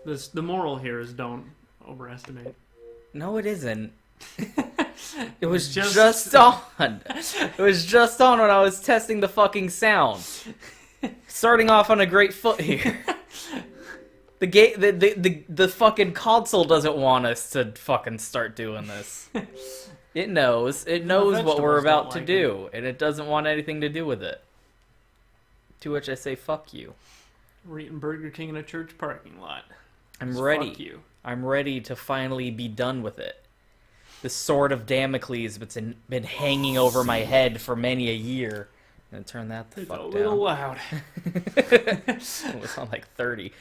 The moral here is don't overestimate. No, it isn't. It was just on. It was just on when I was testing the fucking sound. Starting off on a great foot here. The fucking console doesn't want us to fucking start doing this. It knows. It knows what we're about to do, and it doesn't want anything to do with it. To which I say, fuck you. We're eating Burger King in a church parking lot. I'm ready. Fuck you. I'm ready to finally be done with it. The sword of Damocles that's been hanging over my head for many a year. I'm gonna turn that the fuck down. It's a little loud. It was on like 30.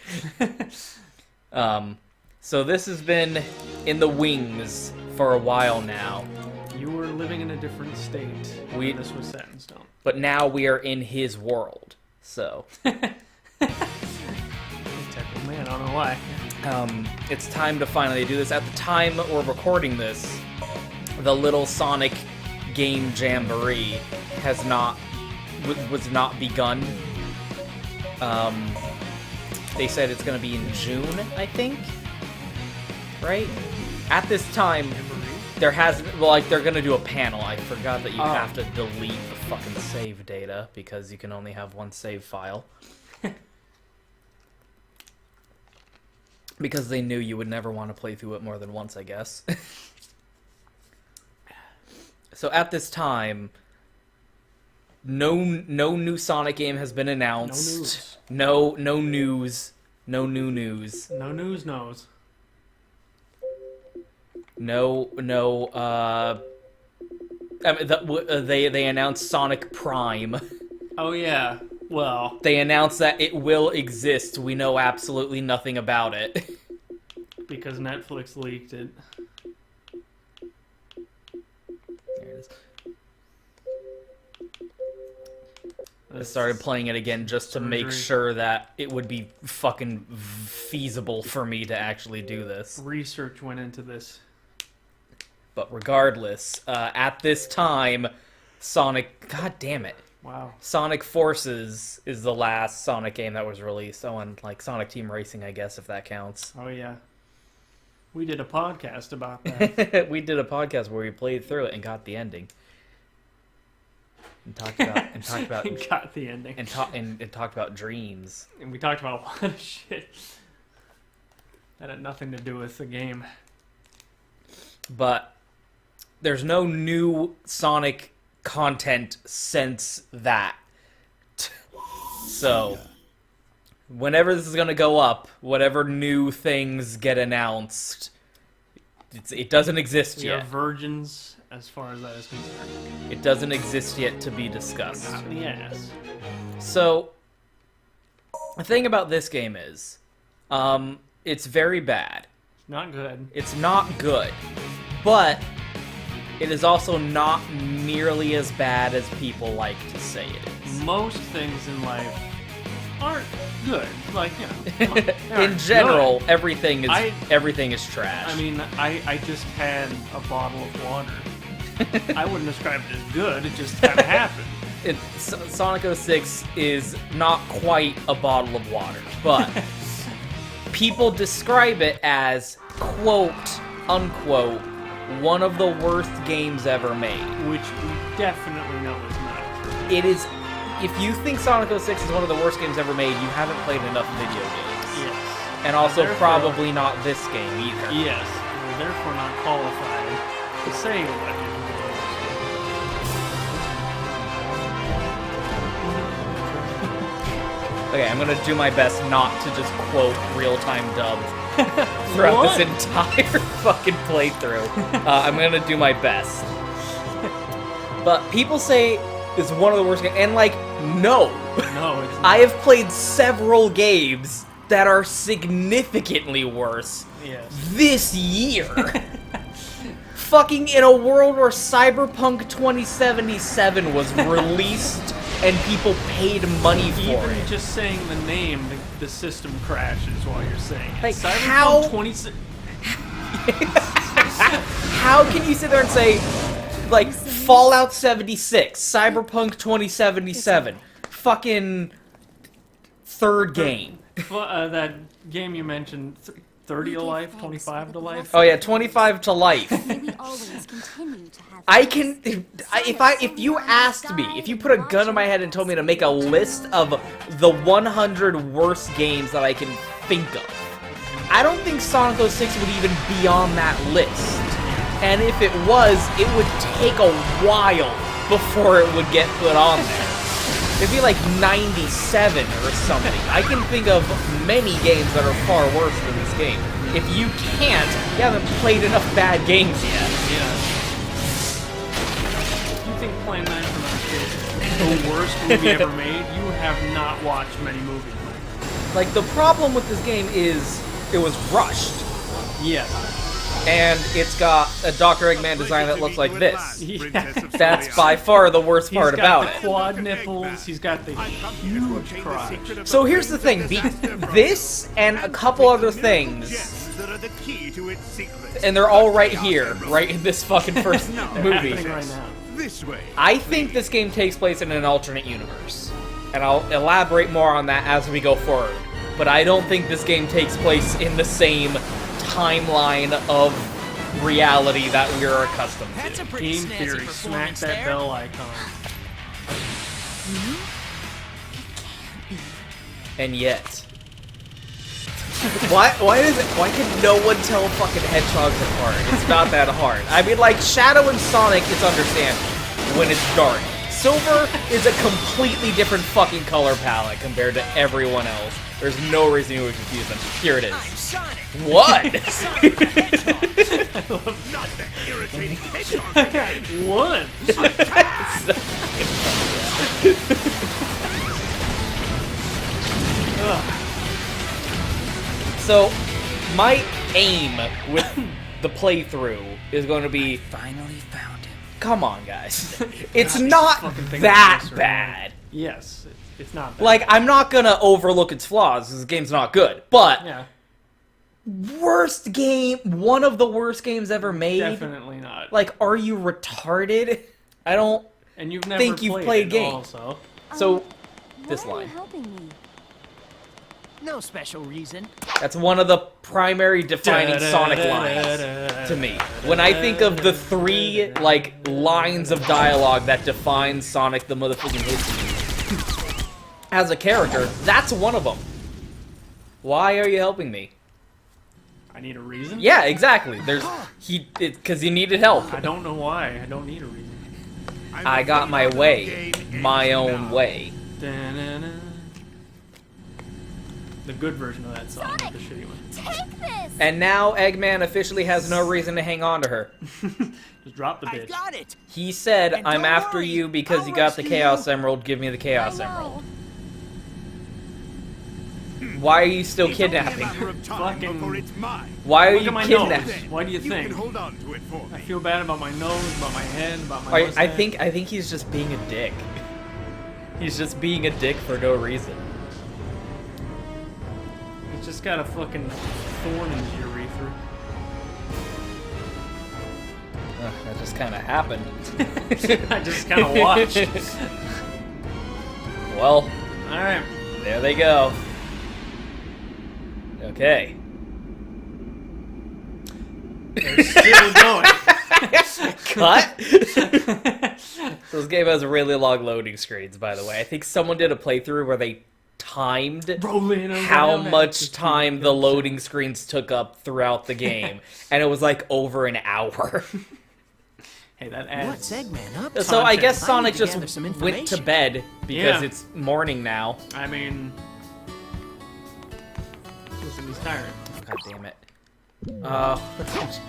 So this has been in the wings for a while now. You were living in a different state when this was set in stone. But now we are in his world. So. Man, I don't know why. It's time to finally do this. At the time we're recording this, the little Sonic Game Jamboree was not begun. They said it's going to be in June, I think. Right? At this time, there hasn't... Well, like, they're going to do a panel. I forgot that you have to delete the fucking save data because you can only have one save file. Because they knew you would never want to play through it more than once, I guess. So at this time, no new Sonic game has been announced. No news. No new news. No news knows. They announced Sonic Prime. Oh yeah. Well, they announced that it will exist. We know absolutely nothing about it. Because Netflix leaked it. There it is. I started playing it again just to make sure that it would be fucking feasible for me to actually do this. Research went into this. But regardless, at this time, Sonic... God damn it. Wow. Sonic Forces is the last Sonic game that was released. Oh, and like Sonic Team Racing, I guess, if that counts. Oh, yeah. We did a podcast about that. We did a podcast where we played through it and got the ending. And talked about got the ending. And talked about dreams. And we talked about a lot of shit that had nothing to do with the game. But there's no new Sonic content since that. So, whenever this is going to go up, whatever new things get announced, it doesn't exist yet. We are virgins as far as that is concerned. It doesn't exist yet to be discussed. Not in the ass. So, the thing about this game is, it's very bad. Not good. It's not good. But it is also not nearly as bad as people like to say it is. Most things in life aren't good. Like, you know, in general, good. everything is trash. I mean, I just had a bottle of water. I wouldn't describe it as good. It just kind of happened. Sonic 06 is not quite a bottle of water, but people describe it as, quote, unquote, one of the worst games ever made. Which we definitely know is not true. It is... If you think Sonic 06 is one of the worst games ever made, you haven't played enough video games. Yes. And also probably not this game either. Yes. We're therefore not qualified to say what it is. Okay, I'm gonna do my best not to just quote real-time dub throughout this entire fucking playthrough. I'm gonna do my best. But people say it's one of the worst games, and like, no. No, it's not. I have played several games that are significantly worse this year. Fucking in a world where Cyberpunk 2077 was released and people paid money for it. Even just saying the name, the system crashes while you're saying it. Like, Cyberpunk 20... How can you sit there and say, like, Fallout 76, Cyberpunk 2077, fucking third game. That game you mentioned, 30 to life, 25 to life. Oh yeah, 25 to life. May we always continue to have I can, if you asked me, if you put a gun in my head and told me to make a list of the 100 worst games that I can think of, I don't think Sonic 06 would even be on that list. And if it was, it would take a while before it would get put on there. It'd be like 97 or something. I can think of many games that are far worse than this game. If you can't, you haven't played enough bad games yet. Yeah. You think Plan 9 is the worst movie ever made? You have not watched many movies. Like, the problem with this game is it was rushed. Yes. And it's got a Dr. Eggman design that looks like this. Yeah. That's by far the worst part about He's got it. the quad nipples, he's got the huge crotch. So here's the thing, this and a couple other things, and they're all right here, right in this fucking first movie. Happening right now. I think this game takes place in an alternate universe, and I'll elaborate more on that as we go forward. But I don't think this game takes place in the same timeline of reality that we are accustomed That's to. a pretty Game snazzy theory, smack performance that there. bell icon. And yet, why can no one tell fucking hedgehogs apart? It's not that hard. I mean, like, Shadow and Sonic, it's understandable when it's dark. Silver is a completely different fucking color palette compared to everyone else. There's no reason you would confuse them. Here it is. I'm Sonic. What? Not that irritating hedgehog. One! So, my aim with the playthrough is going to be, Finally found him. come on, guys. It's not fucking think that of this, right? bad. Yes, it's not bad. Like, I'm not gonna overlook its flaws, because the game's not good. But, Yeah, worst game, one of the worst games ever made? definitely not. Like, are you retarded? I don't And you've never think you've played played it games. also. So, this Why are line. you helping me? No special reason. That's one of the primary defining Sonic lines to me. When I think of the three, like, lines of dialogue that define Sonic the motherfucking Hedgehog as a character, that's one of them. Why are you helping me? I need a reason? Yeah, exactly. Because he needed help. I don't know why. I don't need a reason. I got my way, my own way. Da-na-na. The good version of that song, not Sonic! the shitty one. Take this! And now Eggman officially has no reason to hang on to her. Just drop the I've bitch. got it. He said, And I'm don't after worry, you because I'll you got the rescue Chaos you." Emerald, give me the Chaos I Emerald. know. Why are you still It's only a kidnapping? matter of time Fucking- before it's mine. Why are Look you at my kidnapping? nose. Why do you You think? can hold on to it for I me. feel bad about my nose, about my head, about my I mustache. think he's just being a dick. He's just being a dick for no reason. He's just got a fucking thorn in his urethra. That just kind of happened. I just kind of watched. Well, Alright. there they go. Okay. They're still going. Cut? This game has really long loading screens, by the way. I think someone did a playthrough where they timed Rolling how around much at the time speed the of loading screens took up throughout the game. And it was like over an hour. Hey, that What's adds. Eggman up to? So I guess I need Sonic to just gather some went to information. bed because Yeah. it's morning now. I mean, listen, he's tired. God damn it. Oh,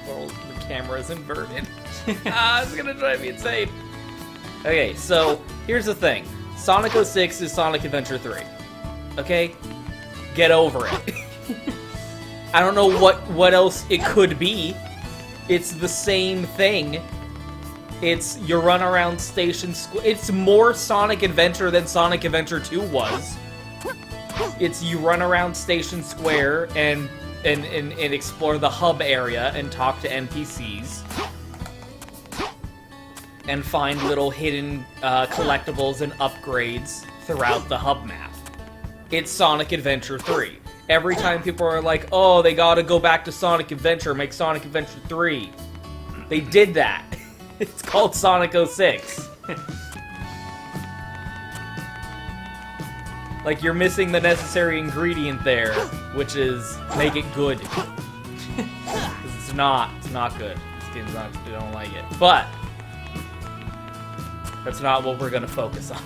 the camera's inverted. It's gonna drive me insane. Okay, so here's the thing. Sonic 06 is Sonic Adventure 3. Okay? Get over it. I don't know what else it could be. It's the same thing. It's you run around Station Square. It's more Sonic Adventure than Sonic Adventure 2 was. It's you run around Station Square and explore the hub area and talk to NPCs. And find little hidden collectibles and upgrades throughout the hub map. It's Sonic Adventure 3. every time people are like, oh, they gotta go back to Sonic Adventure, make Sonic Adventure 3. They did that. It's called Sonic 06. Like, you're missing the necessary ingredient there, which is make it good. 'Cause it's not good. This game's not, I don't like it. But that's not what we're gonna focus on.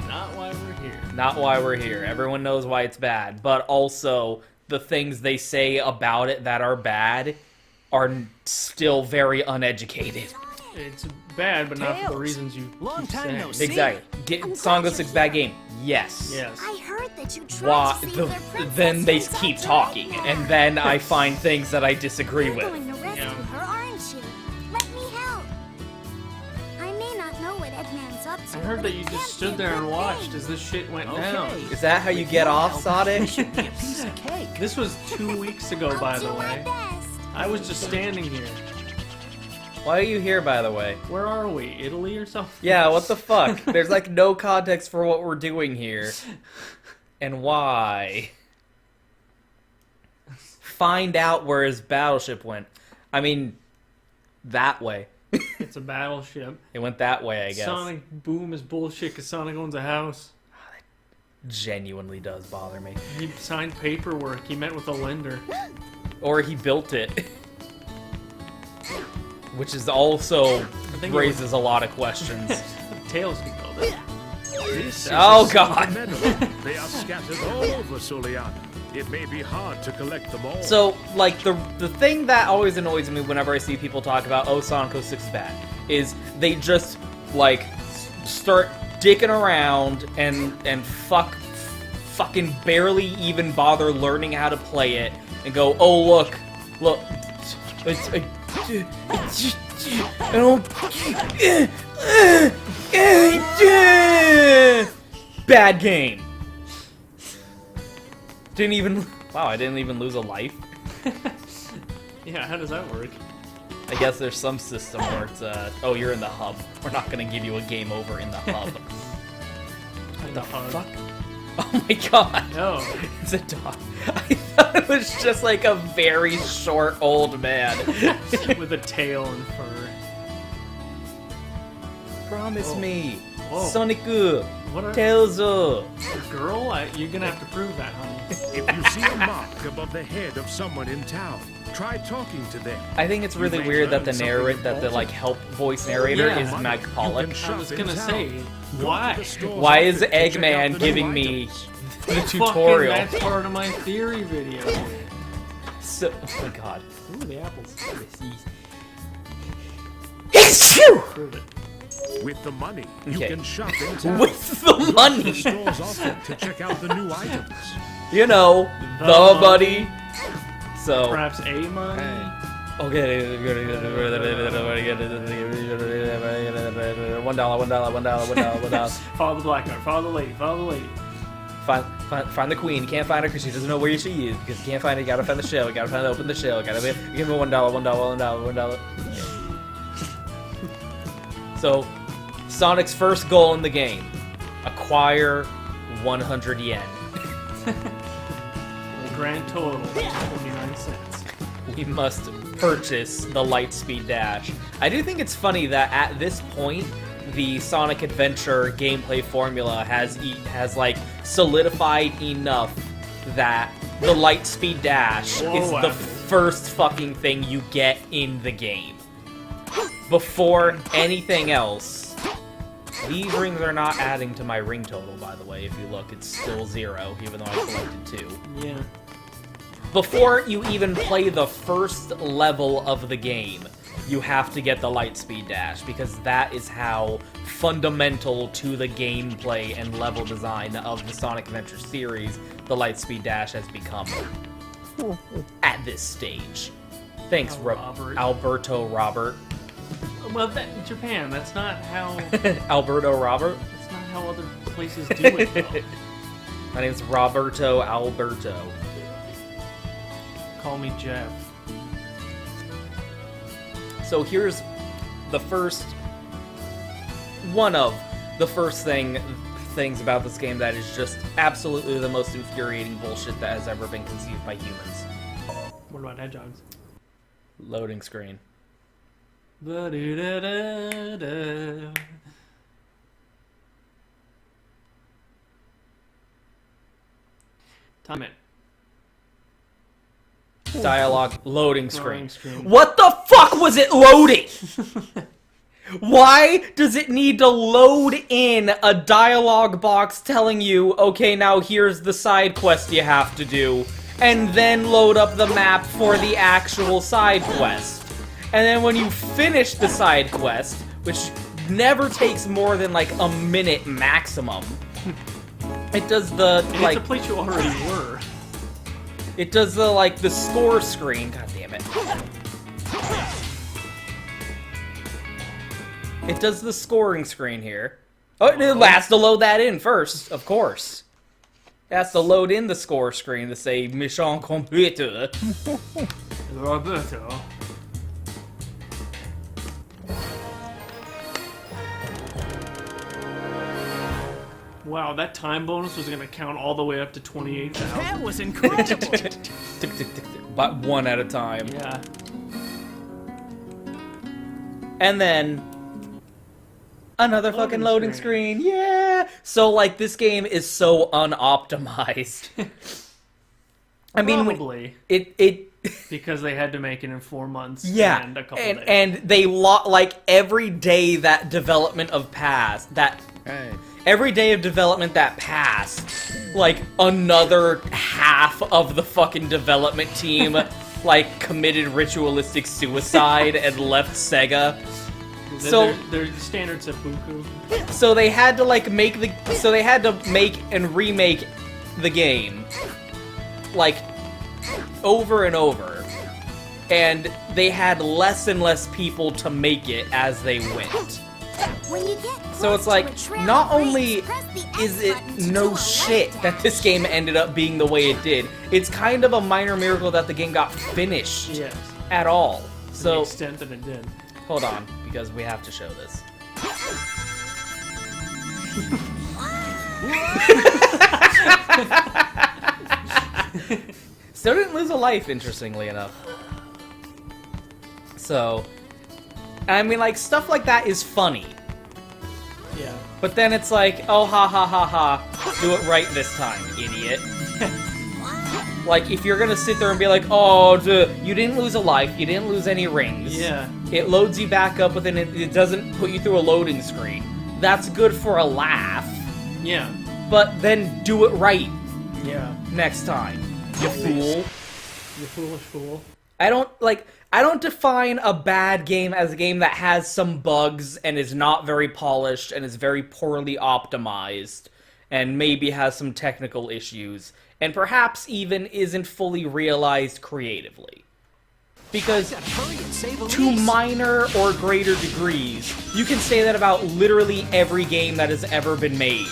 Not why we're here. Not why we're here. Everyone knows why it's bad, but also the things they say about it that are bad are still very uneducated. It's bad, but not for the reasons you Long keep time saying. no see. Exactly. Sonic 06 bad game. Yes. Yes. I heard that you tried Why? to save their princess Then they from keep Dr. talking, Eggman. and then I find things that I disagree You're with. going to rescue Yeah. her, aren't you? Let me help. I may not know what Eggman's up to. I heard but that it you can't just be a stood there and good watched thing. as this shit went Okay. down. Is that how you get off, Sonic? Should be a piece of cake. This was 2 weeks ago, by I'll the do my way. best. I was just standing here. Why are you here, by the way? Where are we? Italy or something? Yeah, what the fuck? There's like no context for what we're doing here. And why? Find out where his battleship went. I mean, that way. It's a battleship. It went that way, I guess. Sonic Boom is bullshit because Sonic owns a house. Genuinely does bother me. He signed paperwork. He met with a lender. Or he built it. Which is also think it raises a lot of questions. Tails can build it. This is Oh, a God. silver medal. They are scattered all over Soliana. It may be hard to collect them all. So, like, the thing that always annoys me whenever I see people talk about, oh, Sonic 06 is bad, is they just, like, start dicking around and fucking barely even bother learning how to play it and go, oh, look, it's bad game. Didn't even. Wow, I didn't even lose a life. Yeah, how does that work? I guess there's some system where it's, oh, you're in the hub. We're not gonna give you a game over in the hub. What the Fuck. Oh my god. No. It's a dog. I thought it was just like a very short old man. With a tail and fur. Promise Whoa. me. Whoa. Sonic, What a Tails. girl? You're gonna have to prove that, honey. If you see a mark above the head of someone in town, try talking to them. I think it's really You may weird that the learn something the like help voice narrator Yeah. is Mike You Pollock. can I shop was in gonna town. say, Go why? to the store's Why is outfit to check out Eggman the giving new me items. the tutorial? Fucking, that's part of my theory video. So, oh my god. Ooh, the apples. Prove it. With the money, you Okay. can shop in town. With the Go to the money, store's outfit to check out the new items. you know, The the buddy. So, Perhaps a money? okay. $1. Follow the black card. Follow the lady. Follow the lady. Find the queen. You can't find her because she doesn't know where she is. Because you can't find her, you gotta find the shell. You gotta open the shell. Give me $1. So, Sonic's first goal in the game: acquire 100 yen. The grand total, 29 cents. We must purchase the Lightspeed Dash. I do think it's funny that at this point, the Sonic Adventure gameplay formula has like solidified enough that the Lightspeed Dash Whoa, is the Apple. first fucking thing you get in the game. Before anything else. These rings are not adding to my ring total, by the way. If you look, it's still 0, even though I collected 2. Yeah. Before you even play the first level of the game, you have to get the Lightspeed Dash, because that is how fundamental to the gameplay and level design of the Sonic Adventure series the Lightspeed Dash has become at this stage. Thanks, Robert. Alberto Robert. Well, Japan, that's not how Alberto Robert? that's not how other places do it, though. My name's Roberto Alberto. Call me Jeff. So here's the first one of the first things about this game that is just absolutely the most infuriating bullshit that has ever been conceived by humans. What about hedgehogs? Loading screen. Ba-do-da-da-da. Time it. Dialogue. Loading screen. Loading screen. What the fuck was it loading? Why does it need to load in a dialogue box telling you, okay, now here's the side quest you have to do, and then load up the map for the actual side quest? And then when you finish the side quest, which never takes more than like a minute maximum, it does the, And like... it's a place you already were. It does the, like, the score screen. God damn it. It does the scoring screen here. Oh, it has to load that in first, of course. It has to load in the score screen to say Mission Computer. Roberto. Wow, that time bonus was gonna count all the way up to 28,000. That was incredible. Tick, tick, tick, tick. But one at a time. Yeah. And then another fucking loading screen. Yeah. So like this game is so unoptimized. I mean, Probably. it Because they had to make it in 4 months. yeah, And a couple days. and they like every day that development of passed that. Hey. Every day of development that passed, like, another half of the fucking development team, like, committed ritualistic suicide and left Sega. So, their standard seppuku. so they had to, like, make and remake the game, like, over and over. And they had less and less people to make it as they went. When you get So it's close to like, a trail not of only rays, press the X is it button to no go shit left. that this game ended up being the way it did, it's kind of a minor miracle that the game got finished Yes. at all. To the So, extent that it did. hold on, because we have to show this. Still didn't lose a life, interestingly enough. So, I mean, like, stuff like that is funny. Yeah. But then it's like, oh, ha ha ha ha, do it right this time, idiot. Like, if you're gonna sit there and be like, oh, you didn't lose a life, you didn't lose any rings. Yeah. It loads you back up, but then it doesn't put you through a loading screen. That's good for a laugh, Yeah. but then do it right Yeah. next time, you fool. You foolish fool. I don't define a bad game as a game that has some bugs and is not very polished and is very poorly optimized and maybe has some technical issues and perhaps even isn't fully realized creatively. Because Hurry and save a to minor or greater degrees, you can say that about literally every game that has ever been made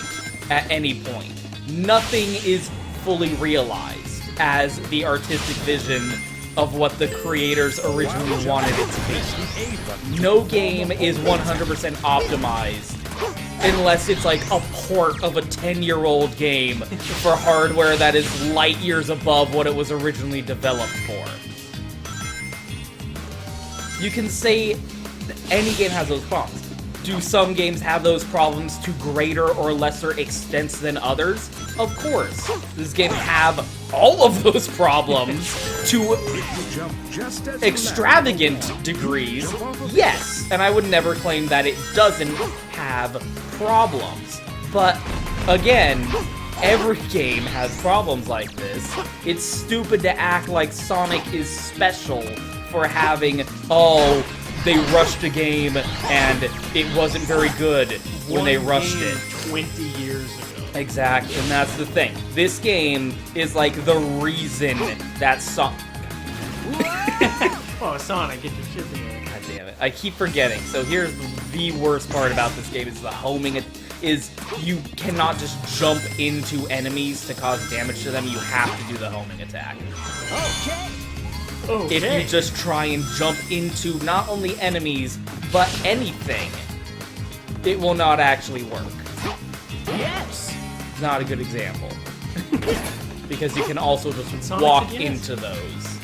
at any point. Nothing is fully realized as the artistic vision of what the creators originally wanted it to be. No game is 100% optimized unless it's like a port of a 10-year-old game for hardware that is light years above what it was originally developed for. You can say that any game has those problems. Do some games have those problems to greater or lesser extents than others? Of course. Does this game have all of those problems to extravagant degrees? Yes, and I would never claim that it doesn't have problems. But, again, every game has problems like this. It's stupid to act like Sonic is special for having, oh, they rushed a game and it wasn't very good when they rushed it. 20 years ago. Exactly, and that's the thing. This game is like the reason that Sonic... Oh, Sonic, get your shit together. God damn it. I keep forgetting. So here's the worst part about this game is the homing. Is you cannot just jump into enemies to cause damage to them. You have to do the homing attack. Okay. Okay. If you just try and jump into not only enemies, but anything, it will not actually work. Yes. not a good example. Because you can also just Sonic walk yes. into those.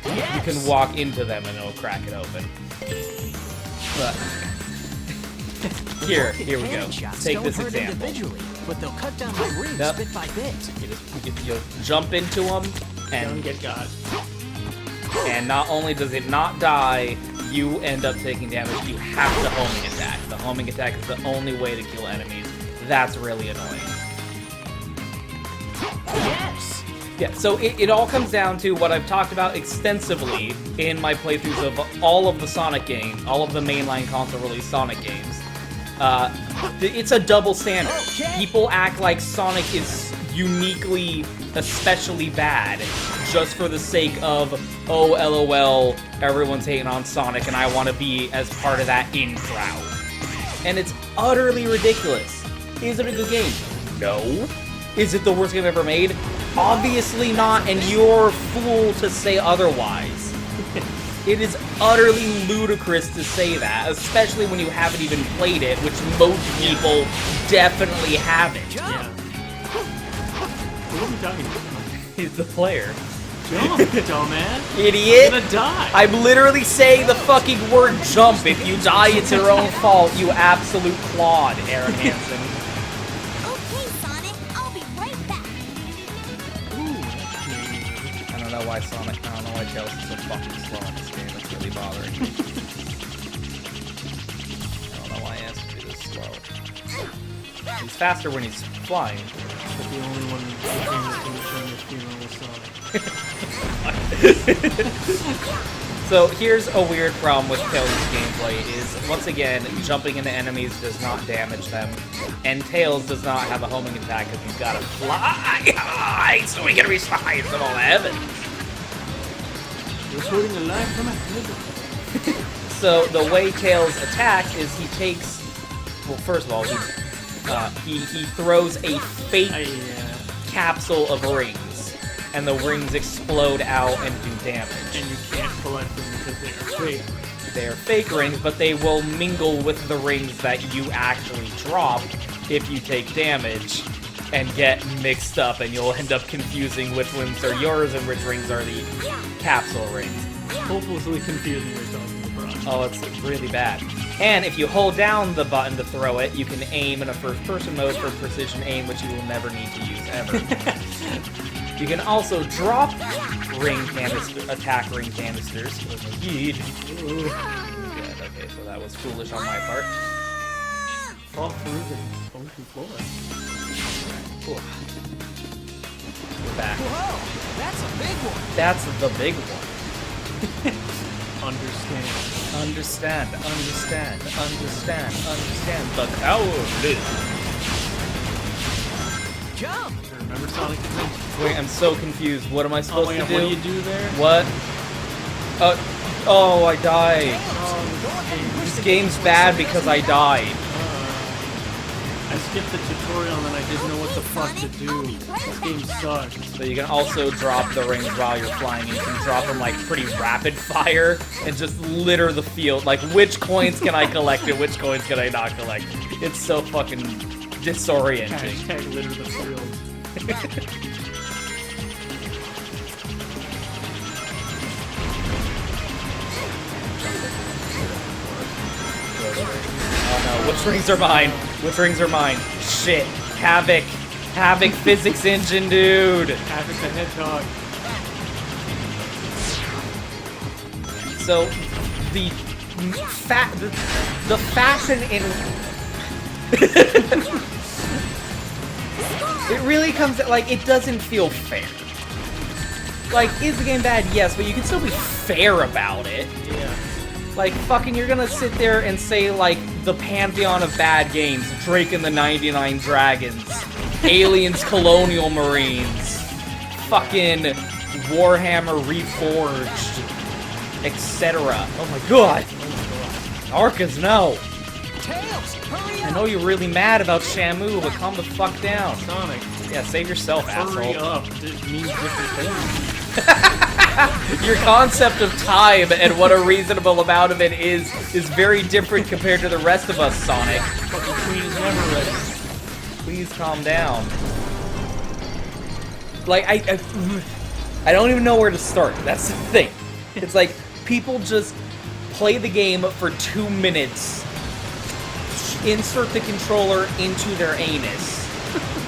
Yes. You can walk into them and it'll crack it open. But here we go. Cannon shots Take don't this hurt example. individually, but they'll cut down my rings Yep. bit by bit. You jump into them, Don't and get got. not only does it not die, you end up taking damage. You have to homing attack. The homing attack is the only way to kill enemies. That's really annoying. Yes. Yeah, so it all comes down to what I've talked about extensively in my playthroughs of all of the Sonic games, all of the mainline console release Sonic games. It's a double standard. Okay. People act like Sonic is uniquely, especially bad, just for the sake of, oh, LOL, everyone's hating on Sonic and I want to be as part of that in crowd. And it's utterly ridiculous. Is it a good game? No. Is it the worst game ever made? Obviously not, and you're a fool to say otherwise. It is utterly ludicrous to say that, especially when you haven't even played it, which most people definitely haven't. Yeah. What are you talking about? He's the player. Jump, dumbass. Idiot! You're gonna die. I'm literally saying the fucking word jump. If you die, it's your own fault, you absolute clod, Aaron Hansen. Okay, Sonic, I'll be right back. I don't know why Sonic, I don't know why Tails is so fucking slow in this game. It's really bothering me. I don't know why he has to be this slow. He's faster when he's flying. But the only one in the game that can turn the funeral is Sonic. So here's a weird problem with Tails' gameplay is, once again, jumping into enemies does not damage them, and Tails does not have a homing attack because he's gotta fly high so he can reach the highest of all heaven. You're shooting a line from a head. So the way Tails attacks is he takes, well, first of all, he throws a fake capsule of rings, and the rings explode out and do damage. And you can't collect them because they are fake. They are fake rings, but they will mingle with the rings that you actually drop if you take damage and get mixed up, and you'll end up confusing which rings are yours and which rings are the capsule rings. Hopelessly confusing yourself in the process. Oh, it's really bad. And if you hold down the button to throw it, you can aim in a first-person mode for precision aim, which you will never need to use ever. You can also drop attack ring canisters. Good, okay, so that was foolish on my part. Fall through the ocean floor. Cool. We're back. Whoa, that's a big one. That's the big one. Understand. Understand. The cowardly. Jump. Remember Sonic Adventure? Wait, I'm so confused. What am I supposed to do? What do you do there? What? Oh, I died. This game's bad because I died. I skipped the tutorial and then I didn't know what the fuck to do. This game sucks. So you can also drop the rings while you're flying, and you can drop them like pretty rapid fire and just litter the field. Like, which coins can I collect and which coins can I not collect? It's so fucking disorienting. Hashtag litter the field. Oh no, which rings are mine? Which rings are mine? Shit. Havoc. Havoc physics engine, dude. Havoc the Hedgehog. So, the fashion in... It really comes, like, it doesn't feel fair. Like, is the game bad? Yes, but you can still be fair about it. Yeah. Like, fucking, you're gonna sit there and say, like, the pantheon of bad games, Drake and the 99 Dragons, Aliens Colonial Marines, fucking Warhammer Reforged, etc. Oh my god! Arcas, no! Tails, hurry I up. know you're really mad about Shamu, but calm the fuck down. Sonic, Yeah, save yourself, hurry asshole. up. It means different things. Your concept of time and what a reasonable amount of it is very different compared to the rest of us, Sonic. Fucking queen is never ready. Please calm down. Like, I don't even know where to start. That's the thing. It's like, people just play the game for 2 minutes, insert the controller into their anus,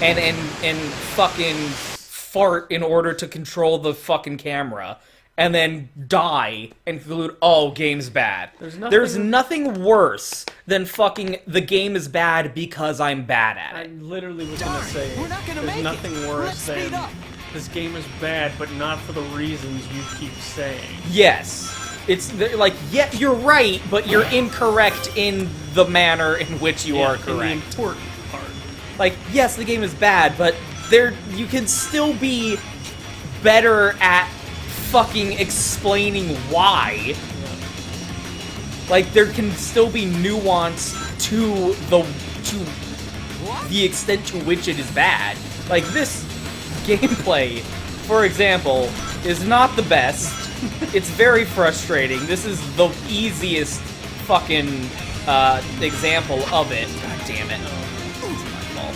and fucking fart in order to control the fucking camera, and then die and conclude, oh, game's bad. There's nothing worse than fucking the game is bad because I'm bad at I it. literally was Darn, gonna say, we're not gonna there's make nothing it. worse Let's speed than up. this game is bad, but not for the reasons you keep saying. Yes. It's like, yeah, you're right, but you're incorrect in the manner in which you are In the correct. important part. Like, yes, the game is bad, but you can still be better at fucking explaining why. Like, there can still be nuance to the extent to which it is bad. Like, this gameplay, for example, is not the best. It's very frustrating. This is the easiest fucking example of it. God damn it. It's my fault,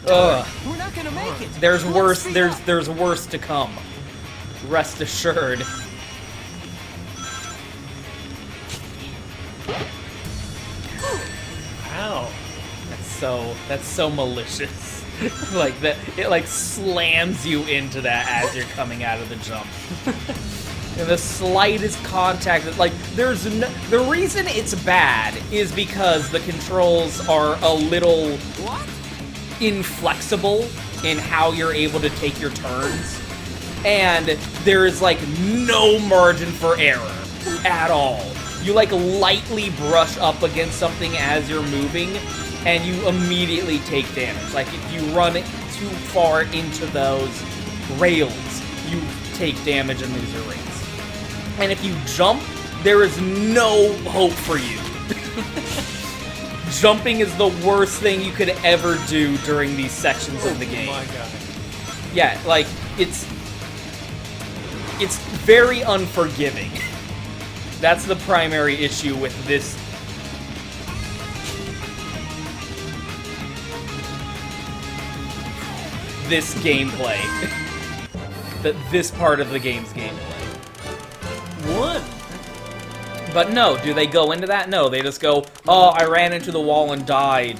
but... Ugh. We're not gonna make it. There's Let's worse. speed There's up. there's worse to come. Rest assured. Wow. That's so malicious. Like that, it like slams you into that as you're coming out of the jump. And the slightest contact, like there's the reason it's bad is because the controls are a little What? inflexible in how you're able to take your turns, and there is like no margin for error at all. You like lightly brush up against something as you're moving, and you immediately take damage. Like if you run too far into those rails, you take damage and lose your rings. And if you jump, there is no hope for you. Jumping is the worst thing you could ever do during these sections of the game. Oh my god. Yeah, like, it's very unforgiving. That's the primary issue with this. This gameplay. This part of the game's gameplay. One. But no, do they go into that? No, they just go, oh, I ran into the wall and died.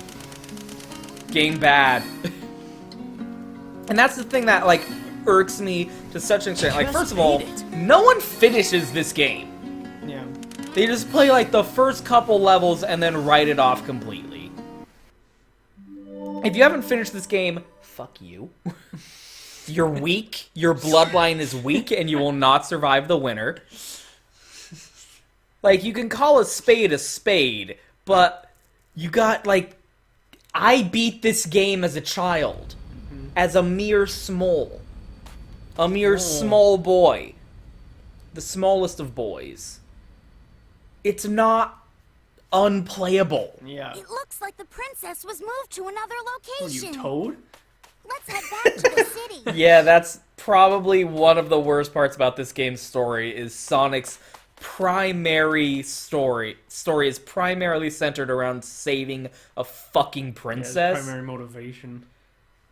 Game bad. And that's the thing that, like, irks me to such an extent. Like, Just first of all, beat it. no one finishes this game. Yeah. They just play, like, the first couple levels and then write it off completely. If you haven't finished this game, fuck you. You're weak, your bloodline is weak, and you will not survive the winter. Like, you can call a spade, but you got, like... I beat this game as a child. As a mere small. A mere small boy. The smallest of boys. It's not unplayable. Yeah. It looks like the princess was moved to another Are you location. Toad? Let's head back to the city. Yeah, that's probably one of the worst parts about this game's story, is Sonic's primary story is primarily centered around saving a fucking Yeah, princess, his primary motivation.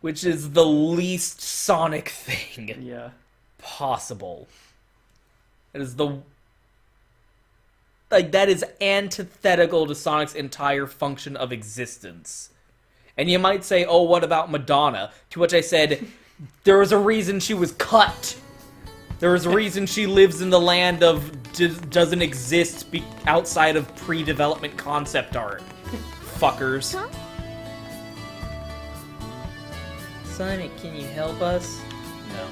which is the least Sonic thing Yeah. possible. It is the... Like, that is antithetical to Sonic's entire function of existence. And you might say, oh, what about Madonna? To which I said, there was a reason she was cut. There was a reason she lives in the land of doesn't exist outside of pre-development concept art. Fuckers. Huh? Sonic, can you help us? No.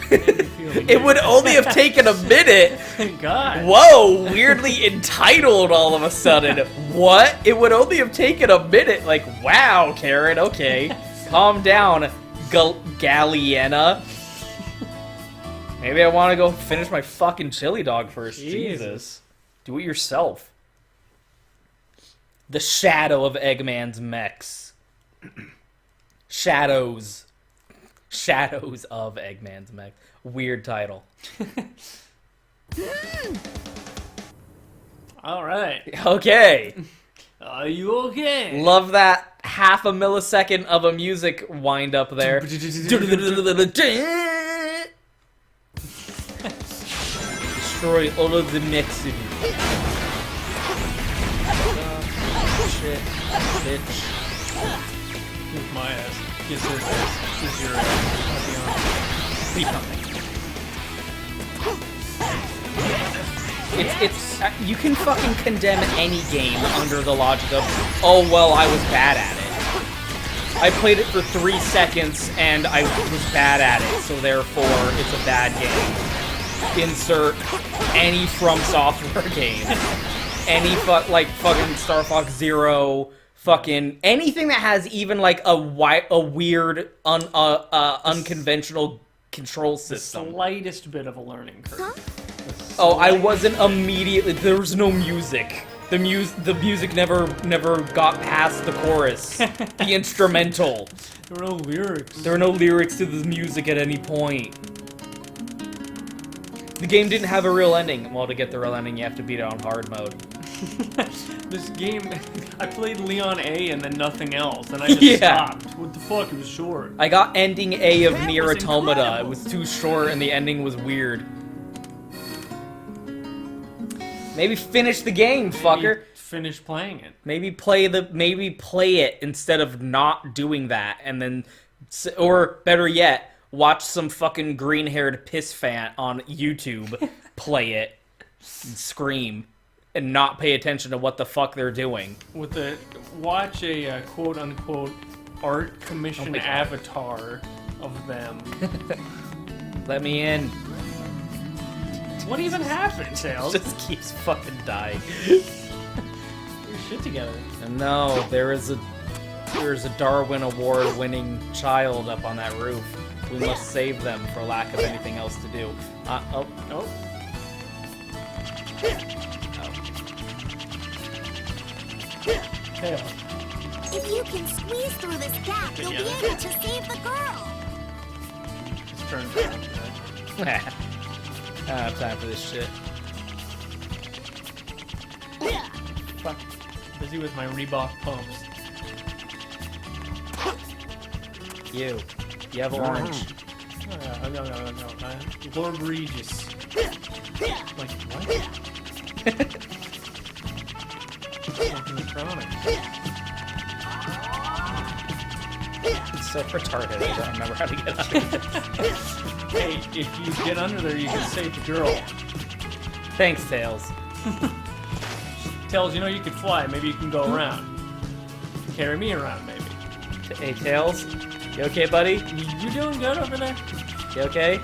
Feeling It would only have taken a minute. Thank God. Whoa, weirdly entitled all of a sudden. What? It would only have taken a minute. Like, wow, Karen, okay. Calm down, Galliena. Maybe I want to go finish my fucking chili dog first. Jesus. Do it yourself. The Shadow of Eggman's Mechs. Shadows. Shadows of Eggman's Mech. Weird title. All right. Okay. Are you okay? Love that half a millisecond of a music wind up there. Destroy all of the mechs of you. Shit, bitch. Kiss my ass. Kiss his ass. Kiss your ass. Be coming. It's you can fucking condemn any game under the logic of, oh well, I was bad at it. I played it for 3 seconds and I was bad at it, so therefore it's a bad game. Insert any From Software game, any fucking Star Fox Zero, fucking anything that has even like a weird, unconventional control system. The slightest bit of a learning curve. Huh? Oh, I wasn't immediately. There was no music. The music never got past the chorus. The instrumental. There were no lyrics. There were no lyrics to the music at any point. The game didn't have a real ending. Well, to get the real ending, you have to beat it on hard mode. This game, I played Leon A and then nothing else, and I just stopped. What the fuck? It was short. I got ending A of That Nier was Automata. incredible. It was too short, and the ending was weird. Maybe finish the game, fucker. Finish playing it. Maybe play it instead of not doing that, and then, or better yet, watch some fucking green-haired piss fan on YouTube play it, and scream, and not pay attention to what the fuck they're doing. Watch a quote unquote art commission Oh my God. avatar of them. Let me in. What even happened, Tails? Just keeps fucking dying. Get your shit together. And no, there is a Darwin Award-winning child up on that roof. We must save them for lack of anything else to do. Oh. Nope. Tails. If you can squeeze through this gap, you'll be Yeah. able to save the girl. Just turn around. I don't have time for this shit. Fuck. Busy with my Reebok pumps. You have orange. No. Lord Regis. Like, what? It's so retarded. I don't remember how to get out of it. Hey, if you get under there, you can save the girl. Thanks, Tails. Tails, you know you can fly. Maybe you can go around. Carry me around, maybe. Hey, Tails. You okay, buddy? You doing good over there? You okay?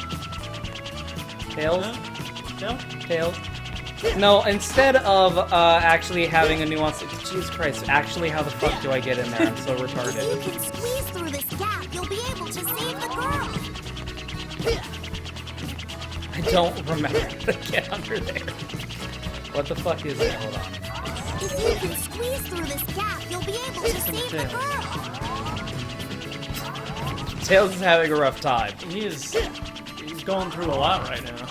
Tails? No? Tails? No, instead of actually having a nuance, Jesus Christ, actually how the fuck do I get in there? I'm so If you retarded. can squeeze through this gap, you'll be able to save the girl. I don't remember how to get under there. What the fuck is it? Hold on. If you can squeeze through this gap, you'll be able to save the girl. Tails is having a rough time. He's going through a lot right now.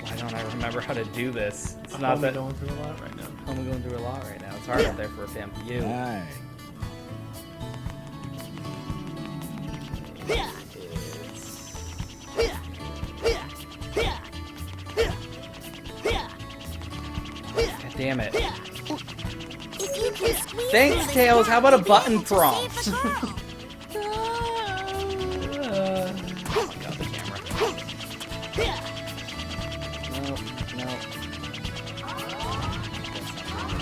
Why don't I remember how to do this? It's I'm not that going through a lot right now. I'm going through a lot right now. It's hard out there for a fan. You. God damn it. If you can squeeze Thanks, through this Tails. gap, How about a you'll be button able to prompt? save the girl. Oh my god, the camera. No.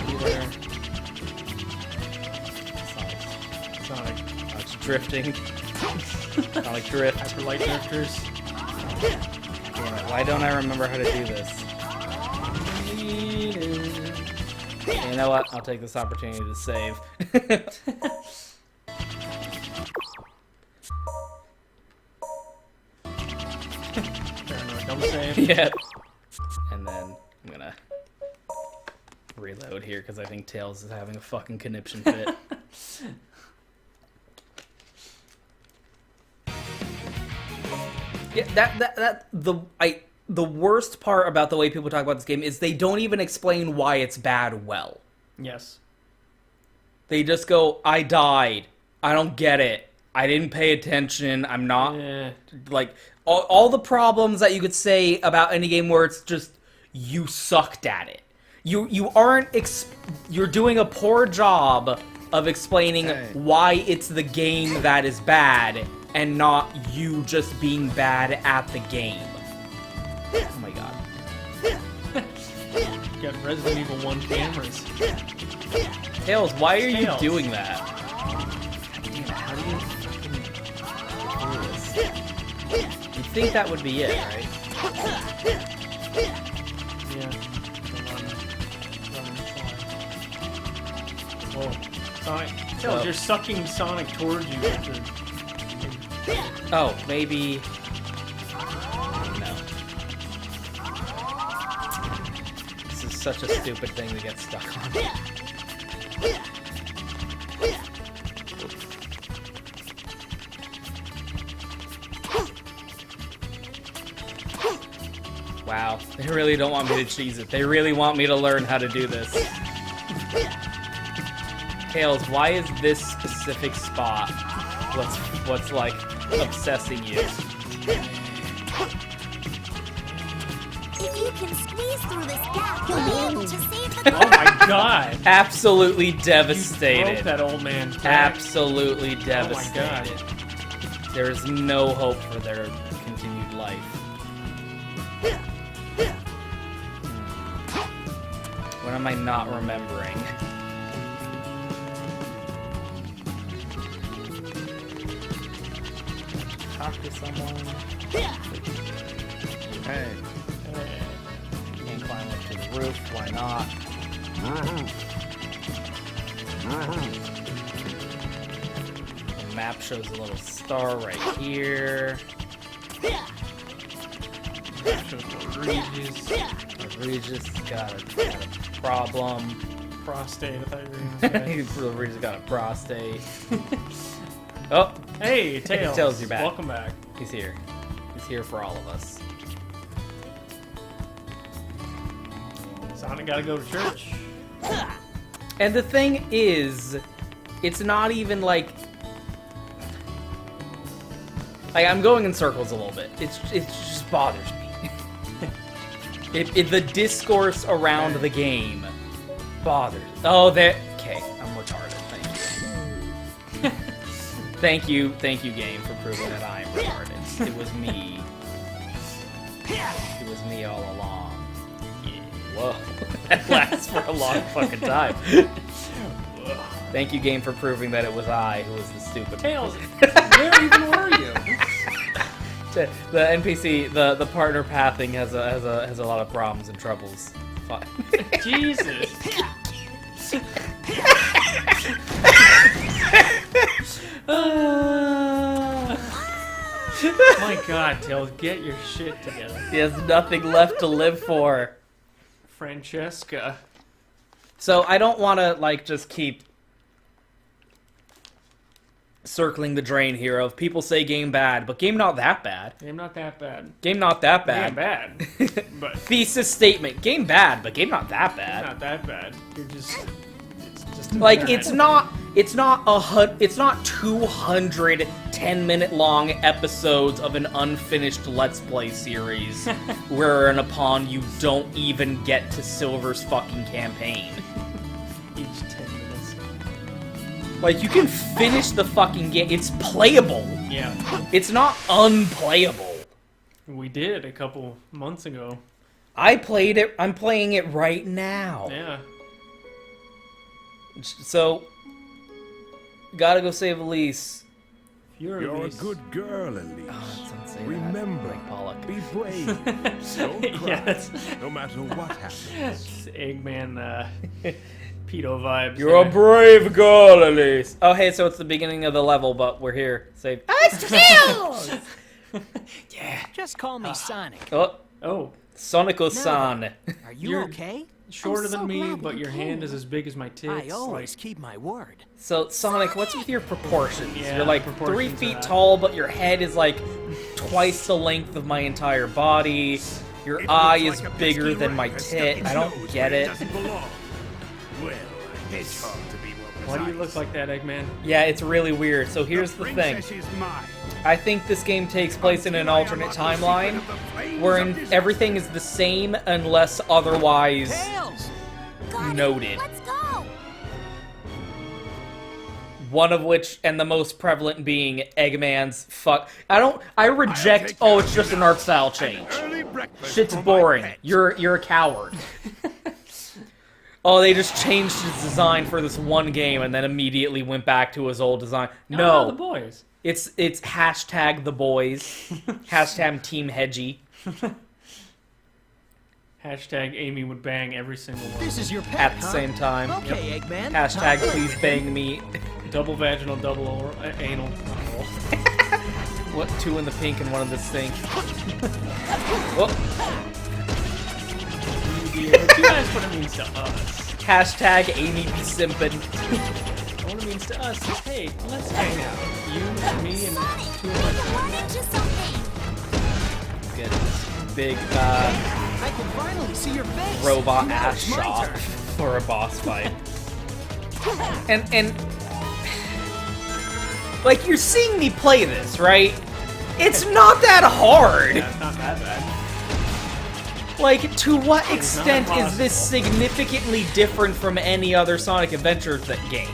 Either. Sonic. Oh, it's drifting. Sonic drift. Hyperlight drifters. Damn it, why don't I remember how to do this? You know what? I'll take this opportunity to save. Paranoid dumb save. Yeah. And then I'm gonna reload here because I think Tails is having a fucking conniption fit. Yeah, the worst part about the way people talk about this game is they don't even explain why it's bad well. Yes. They just go, I died. I don't get it. I didn't pay attention. I'm not... Like, all the problems that you could say about any game where it's just, you sucked at it. You aren't... You're doing a poor job of explaining why it's the game that is bad, and not you just being bad at the game. Oh my god. Got Resident Evil 1 cameras. Tails, why are you Tails. doing that? How do you You'd think that would be it, right? Yeah. Whoa. Sonic. Tails, you're sucking Sonic towards you. Oh, maybe... No. This is such a stupid thing to get stuck on. Wow, they really don't want me to cheese it. They really want me to learn how to do this. Tails, why is this specific spot what's like obsessing you? If you can squeeze through this gap, you'll be able to save the Oh my god! Absolutely You broke devastated. that old man's back. Absolutely devastated. Oh my god. There is no hope for their continued life. What am I not remembering? Talk to someone. Hey. Can't climb up to the roof. Why not? The map shows a little star right here. Regis got a problem. Prostate, I thought you were gonna say. Regis got a prostate. Oh, Hey, Tails. Tails, you're back. Welcome back. he's here. He's here for all of us. Sonic gotta go to church. And the thing is, it's not even like I'm going in circles a little bit. It just bothers me. The discourse around the game bothers. Oh, that. Okay, I'm retarded. Thank you. Thank you, game, for proving that I am retarded. It was me. It was me all along. Yeah. Whoa, that lasts for a long fucking time. Thank you, game, for proving that it was I who was the stupid. Tails, where even were you? The NPC, the partner pathing has a lot of problems and troubles. Fine. Jesus. My god, Tails, get your shit together. He has nothing left to live for. Francesca. So I don't want to like just keep circling the drain here of people say game bad, but game not that bad. Game not that bad. Game not that Game bad. bad. But Thesis statement: game bad, but game not that bad. not that bad. You're just... It's just... Like bad. it's not 200 10-minute long episodes of an unfinished Let's Play series where and upon you don't even get to Silver's fucking campaign. Each 10 minutes. Like you can finish the fucking game. It's playable. Yeah. It's not unplayable. We did a couple months ago. I played it. I'm playing it right now. Yeah. So gotta go save Elise. You're You're a Elise. good girl, Elise. Oh, don't say that. Remember, Like Pollock. be brave. Don't cry, Yes. no matter what happens. It's Eggman, pedo vibes. You're a there. brave girl, Elise. Oh, hey, so it's the beginning of the level, but we're here. Save. It's Tails! Yeah. Just call me Sonic. Oh, Oh, Sonico-san. Are you You're- okay? shorter I'm so than me, glad but you your came. hand is as big as my tits. I always like, keep my word. So, Sonic, what's with your proportions? Yeah, You're like the 3 proportions feet are- tall, but your head is like twice the length of my entire body. Your It eye looks is like a bigger pesky than my rat has tit. stuck I its don't nose get where it. doesn't belong. Well, hedgehog to be more precise. Why do you look like that, Eggman? Yeah, it's really weird. So here's the thing. princess is mine. I think this game takes place in an alternate timeline, wherein everything is the same unless otherwise Tails! Got it. noted. Let's go. One of which, and the most prevalent being Eggman's fuck. I reject, oh, it's just an art style change. Early breakfast Shit's for my boring. pets. You're a coward. Oh, they just changed his design for this one game and then immediately went back to his old design. No, the No, boys. it's hashtag the boys, hashtag Team Hedgie. Hashtag Amy would bang every single one. This is your pet, At the huh? same time. Okay, Eggman. Hashtag please bang me. Double vaginal, double anal. What, 2 in the pink and 1 in the stink. Whoop. You guys what it means to us. Hashtag Amy be simpin'. What it means to us is, hey, let's hang out. You, me, and Sonic, two we of my can run friends. into something. Get big I can finally see your face. robot Now ass it's my shot turn. for a boss fight. And like, you're seeing me play this, right? It's not that hard. Yeah, it's not that bad. Like, to what not extent is this impossible. significantly different from any other Sonic Adventure game?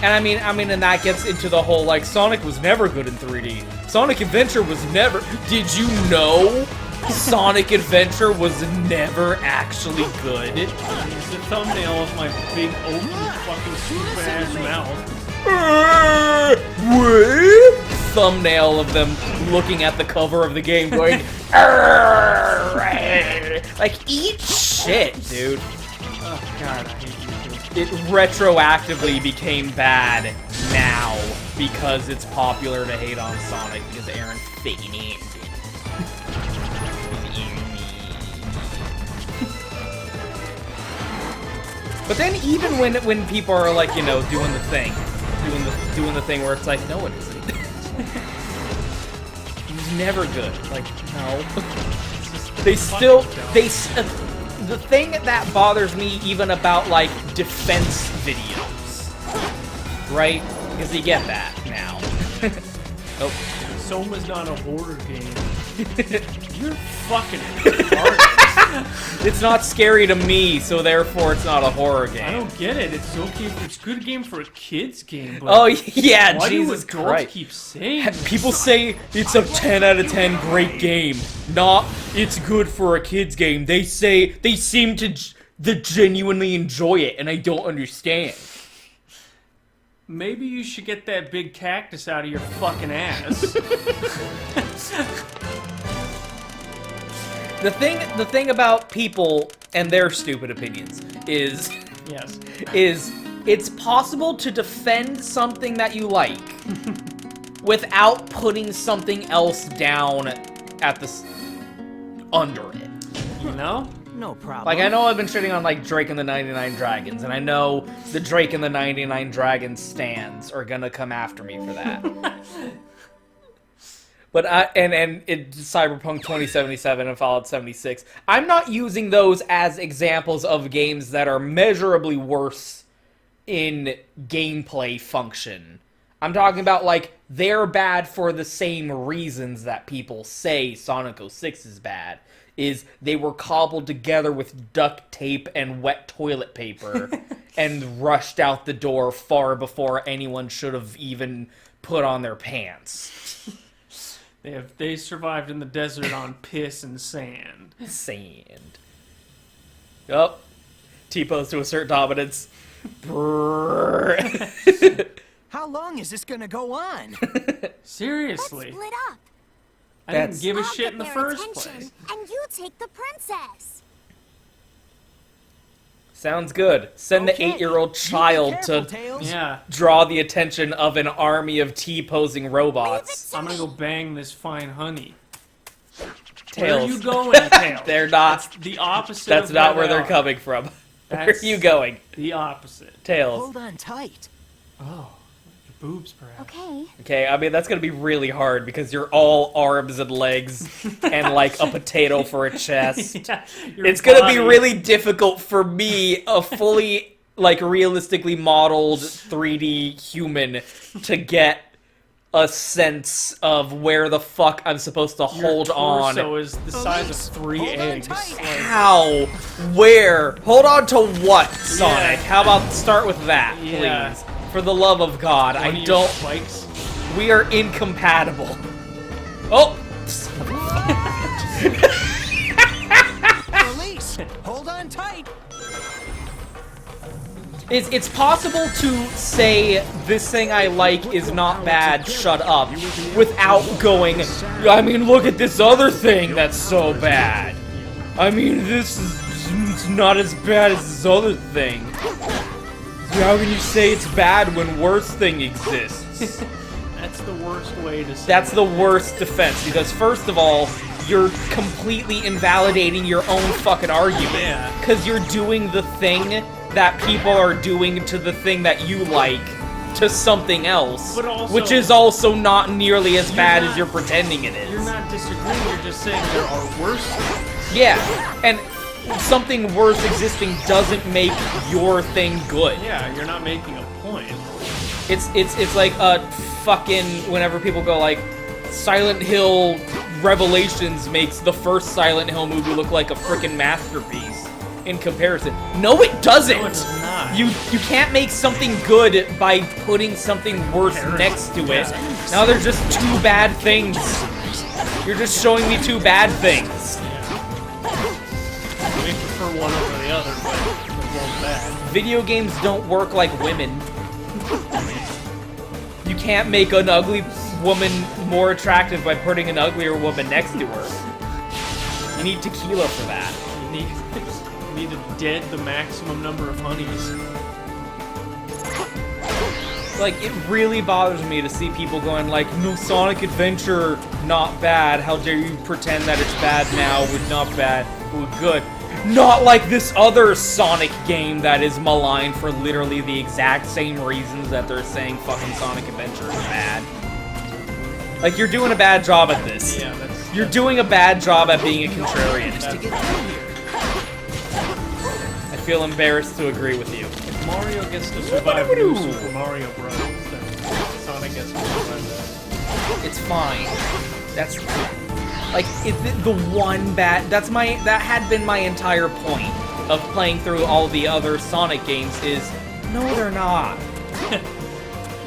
And I mean, and that gets into the whole, like, Sonic was never good in 3D. Sonic Adventure was never... Did you know Sonic Adventure was never actually good? It's the thumbnail of my big open fucking stupid ass mouth. What? Thumbnail of them looking at the cover of the game going, like, eat shit, dude. Oh god, I hate you too. It retroactively became bad now because it's popular to hate on Sonic because Aaron fucking hated it. But then even when people are like, you know, doing the thing where it's like, no, it isn't. He's never good. Like, no. The thing that bothers me even about, like, defense videos, right? Because you get that now. Oh. Soma's not a horror game. You're fucking retarded. It's not scary to me, so therefore it's not a horror game. I don't get it. It's okay. It's a good game for a kid's game. But Oh, yeah, why Jesus do adults Christ. keep saying this? People say it's a 10 out of 10 great game. Not, it's good for a kid's game. They seem to genuinely enjoy it, and I don't understand. Maybe you should get that big cactus out of your fucking ass. The thing about people and their stupid opinions is Yes. it's possible to defend something that you like without putting something else down at under it. You know? No problem. Like, I know I've been shitting on, like, Drake and the 99 Dragons, and I know the Drake and the 99 Dragons stans are gonna come after me for that. But Cyberpunk 2077 and Fallout 76, I'm not using those as examples of games that are measurably worse in gameplay function. I'm talking about, like, they're bad for the same reasons that people say Sonic 06 is bad. Is they were cobbled together with duct tape and wet toilet paper and rushed out the door far before anyone should have even put on their pants. They survived in the desert on piss and sand. Sand. Oh. T-pose to assert dominance. Brrr. How long is this gonna go on? Seriously. Let's split up. I That's- didn't give a I'll shit get in the their first attention, place. And you take the princess. Sounds good. Send the Okay, 8-year-old you be child careful, to Tails. Yeah. draw the attention of an army of T-posing robots. I'm gonna go bang this fine honey. Where are Tails. you going, Tails? They're not. The opposite That's of not where they they're are. coming from. Where are That's you going? The opposite. Tails. Hold on tight. Oh, your boobs, perhaps. Okay. Okay, I mean, that's gonna be really hard because you're all arms and legs and, like, a potato for a chest. Yeah, your It's gonna be body- really difficult for me, a fully like, realistically modeled 3D human to get a sense of where the fuck I'm supposed to hold on. So is the size of 3 eggs. Like, How? Where? Hold on to what, Sonic? Yeah. How about start with that, Yeah. please? For the love of God, one I of your don't... spikes. We are incompatible. Oh! Release! Hold on tight! It's possible to say this thing I like is not bad, shut up, without going, I mean, look at this other thing that's so bad. I mean, this is it's not as bad as this other thing. How can you say it's bad when worse thing exists? That's the worst way to say That's it. the worst defense, because first of all, you're completely invalidating your own fucking argument. Yeah. Because you're doing the thing that people are doing to the thing that you like to something else, But also- which is also not nearly as bad as not- you're pretending it is. You're not disagreeing, you're just saying there are worse things. Yeah, and something worse existing doesn't make your thing good. Yeah, you're not making a point. It's like fucking whenever people go like Silent Hill Revelations makes the first Silent Hill movie look like a freaking masterpiece in comparison. No, it doesn't. No, it does not. You can't make something good by putting something worse next to it. Now they're just two bad things. You're just showing me two bad things. We prefer one over the other, but they're both bad. Video games don't work like women. You can't make an ugly woman more attractive by putting an uglier woman next to her. You need tequila for that. You need to dead the maximum number of honeys. Like, it really bothers me to see people going like, no, Sonic Adventure, not bad. How dare you pretend that it's bad now with not bad, with good. Not like this other Sonic game that is maligned for literally the exact same reasons that they're saying fucking Sonic Adventure is bad. Like, you're doing a bad job at this. Yeah, that's... You're doing a bad job at being a contrarian. I feel embarrassed to agree with you. If Mario gets to survive New Super Mario Bros., then Sonic gets to survive that. It's fine. That's like the one bad. That had been my entire point of playing through all the other Sonic games. Is no, they're not.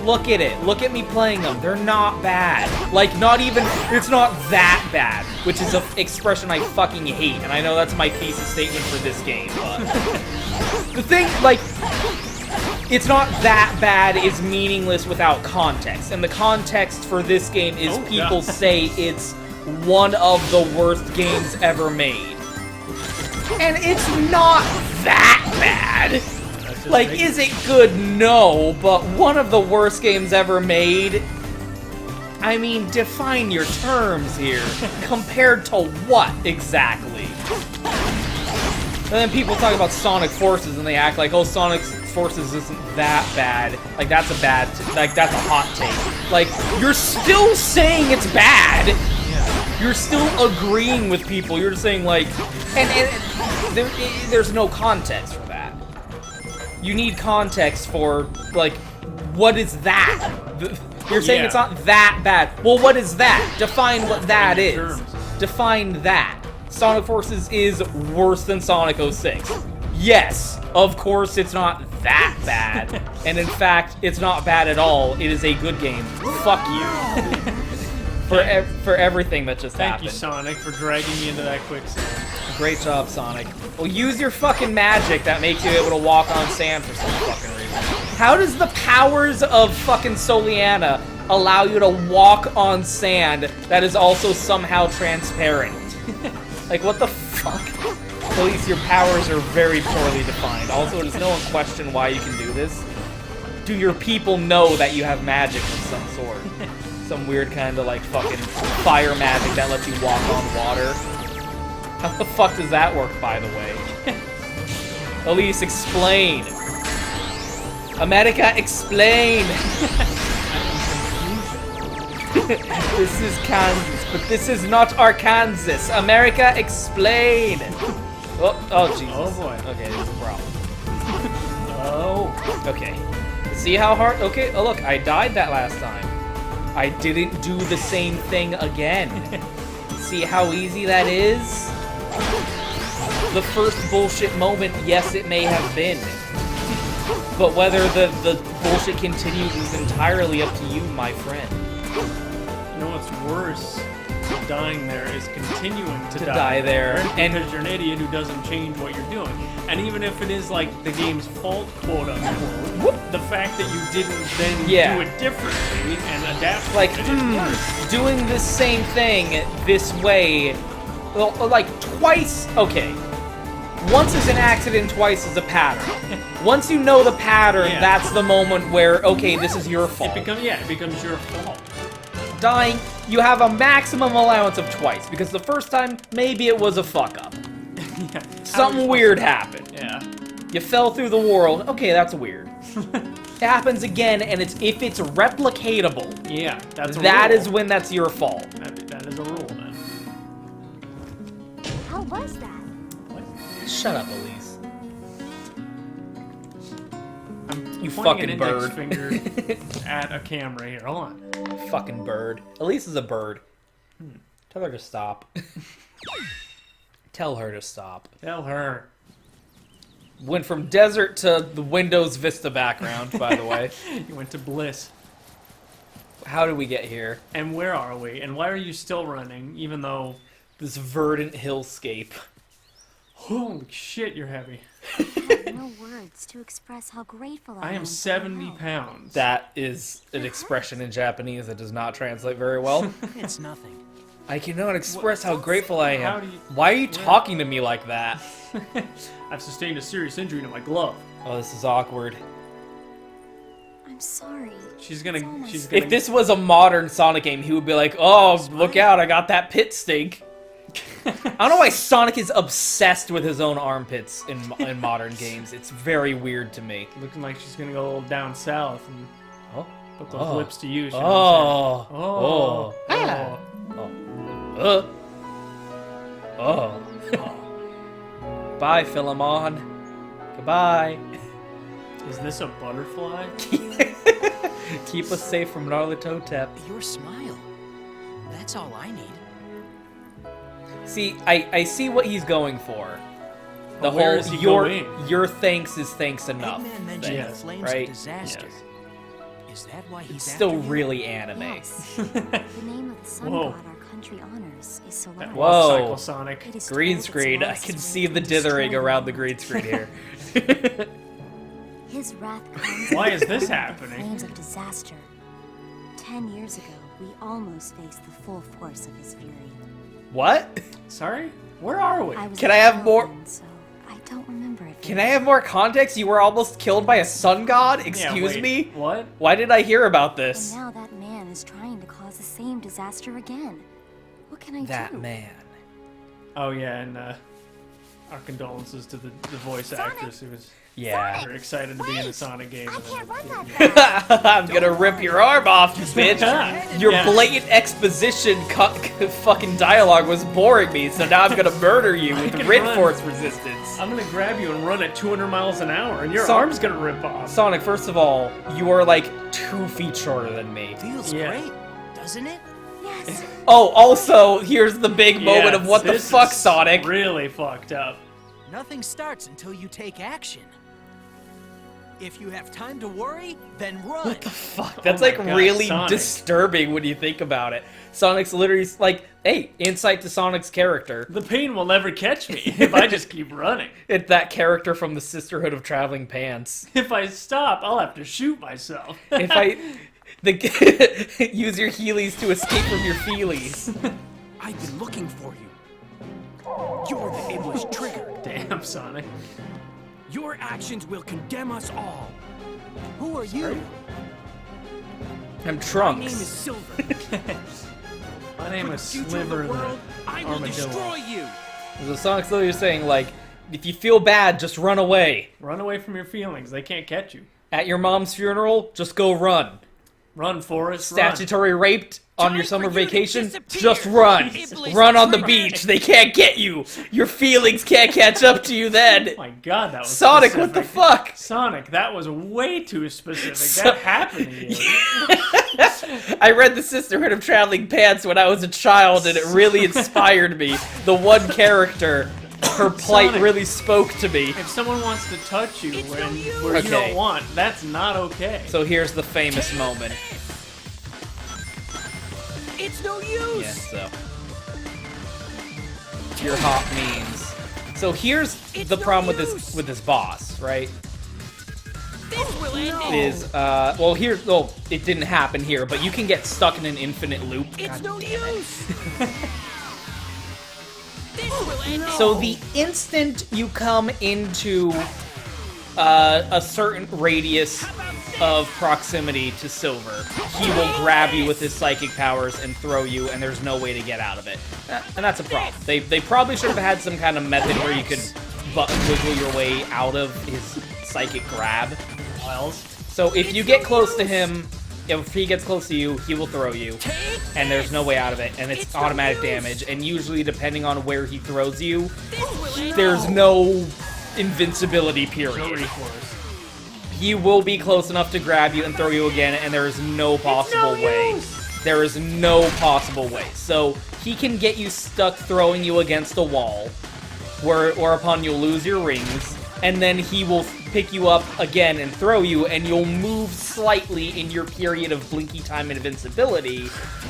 Look at it. Look at me playing them. They're not bad. Like, not even. It's not that bad, which is an expression I fucking hate, and I know that's my thesis statement for this game. But the thing, like, it's not that bad is meaningless without context, and the context for this game is people say it's one of the worst games ever made, and it's not that bad. Like, is it good? No, but one of the worst games ever made? I mean, define your terms here. Compared to what, exactly? And then people talk about Sonic Forces and they act like, oh, Sonic Forces isn't that bad. Like, that's a bad, like, that's a hot take. Like, you're still saying it's bad. You're still agreeing with people. You're just saying, like, and there's no context for that. You need context for, like, what is that? You're saying it's not that bad. Well, what is that? Define what that is. Define that. Sonic Forces is worse than Sonic 06. Yes, of course it's not that bad. And in fact, it's not bad at all. It is a good game. Fuck you. For everything that just happened. Thank you, Sonic, for dragging me into that quicksand. Great job, Sonic. Well, use your fucking magic that makes you able to walk on sand for some fucking reason. How does the powers of fucking Soliana allow you to walk on sand that is also somehow transparent? Like, what the fuck? At least your powers are very poorly defined. Also, does no one question why you can do this? Do your people know that you have magic of some sort? Some weird kind of, like, fucking fire magic that lets you walk on water? How the fuck does that work, by the way? Elise, explain. America, explain. This is Kansas, but this is not Arkansas. America, explain. Oh, Jesus. Oh, boy. Okay, there's a problem. Oh. Okay. See how hard... Okay, oh look, I died that last time. I didn't do the same thing again. See how easy that is? The first bullshit moment, yes, it may have been. But whether the bullshit continues is entirely up to you, my friend. You know what's worse? Dying there is continuing to die there. And because you're an idiot who doesn't change what you're doing. And even if it is like the game's fault, quote unquote, the fact that you didn't then do it differently and adapt like, to it is worse. Doing this same thing this way, well, like twice, okay. Once is an accident, twice is a pattern. Once you know the pattern, that's the moment where, okay, this is your fault. It becomes your fault. Dying, you have a maximum allowance of twice, because the first time, maybe it was a fuck-up. Something weird happened. Yeah. You fell through the world. Okay, that's weird. It happens again, and if it's replicatable, that is when that's your fault. That is a rule, then. How was that? Shut up, Elise. I'm You pointing fucking an index bird. finger at a camera here. Hold on. Fucking bird. Elise is a bird. Tell her to stop. Tell her to stop. Tell her. Went from desert to the Windows Vista background, by the way. You went to Bliss. How did we get here? And where are we? And why are you still running, even though... This verdant hillscape. Holy shit, you're heavy. I have no words to express how grateful I am. I am 70 pounds. That is an expression in Japanese that does not translate very well. It's nothing. I cannot express how grateful I How am. do you- Why are you talking to me like that? I've sustained a serious injury to my glove. Oh, this is awkward. I'm sorry. She's gonna... If this was a modern Sonic game, he would be like, oh, look out, I got that pit stink. I don't know why Sonic is obsessed with his own armpits in modern games. It's very weird to me. Looking like she's gonna go a little down south and put those lips to use. You know Oh. what I'm saying? Oh. Bye, Philemon. Goodbye. Is this a butterfly? Keep us safe from Narlatotep. Your smile. That's all I need. See, I see what he's going for. The But where whole is he your going? thanks is thanks enough. Eggman mentioned thing, the flames right? of disaster. Yes. Is that why he's It's still after you? really anime. Yes. The name of the sun Whoa. god our country honors is Solaris. That Whoa. was Cyclosonic. It is Green told its screen. I lost can way see the to destroy dithering around the man. green screen here. His wrath comes Why is this from the happening? Flames of disaster. 10 years ago, we almost faced the full force of his fury. What? Sorry? Where are we? I was Can a I have child more- then, so I don't remember it. Can I have more context? You were almost killed by a sun god? Yeah, Excuse wait, me? What? Why did I hear about And this? now that man is trying to cause the same disaster again. What can I That do? man. Oh yeah, and our condolences to the voice actress who was Yeah. very excited to be in a Sonic game. I and then- can't run that fast. I'm gonna rip your arm off, you bitch. Your Yeah. blatant exposition fucking dialogue was boring me, so now I'm gonna murder you with can Rid run. Force resistance. I'm gonna grab you and run at 200 miles an hour, and your So- arm's gonna rip off. Sonic, first of all, you are like 2 feet shorter than me. Feels Yeah. great, doesn't it? Yes. Oh, also, here's the big moment of Yes, what the this fuck, is Sonic. Really fucked up. Nothing starts until you take action. If you have time to worry, then run. What the fuck? That's my like God, really Sonic. disturbing when you think about it. Sonic's literally like, hey, insight to Sonic's character. The pain will never catch me if I just keep running. It's that character from the Sisterhood of Traveling Pants. If I stop, I'll have to shoot myself. If I use your Heelys to escape from your feelies. I've been looking for you. You're the ableist trigger. Damn, Sonic. Your actions will condemn us all. Who are you? I'm My name is Trunks. Silver. My name For is the future of Sliver the world, I will Armadillo. destroy you. So Sonic's literally saying like, if you feel bad, just run away. Run away from your feelings. They can't catch you. At your mom's funeral, just go run. Run, Forrest. Run. Statutory raped, on your summer vacation, just run. Run on the beach. They can't get you. Your feelings can't catch up to you then. Oh my god, that was Sonic, specific. what the fuck? Sonic, that was way too specific. That happened to you. I read The Sisterhood of Traveling Pants when I was a child, and it really inspired me. The one character, her plight Sonic, really spoke to me. if someone wants to touch you where Okay. you don't want, that's not okay. So here's the famous moment. It's no use. Yes, so. Your hot memes. So here's the problem with this boss, right? This will end it. Is it didn't happen here, but you can get stuck in an infinite loop. It's God no damn it. use. This will end it. So the instant you come into a certain radius of proximity to Silver, he will grab you with his psychic powers and throw you, and there's no way to get out of it. And that's a problem. They probably should have had some kind of method where you could button wiggle your way out of his psychic grab. So if you get close to him, if he gets close to you, he will throw you, and there's no way out of it, and it's automatic damage, and usually depending on where he throws you, there's no invincibility period. He will be close enough to grab you and throw you again, and there is no possible way. There is no possible way. So he can get you stuck throwing you against a wall, whereupon you'll lose your rings, and then he will pick you up again and throw you, and you'll move slightly in your period of blinky time and invincibility,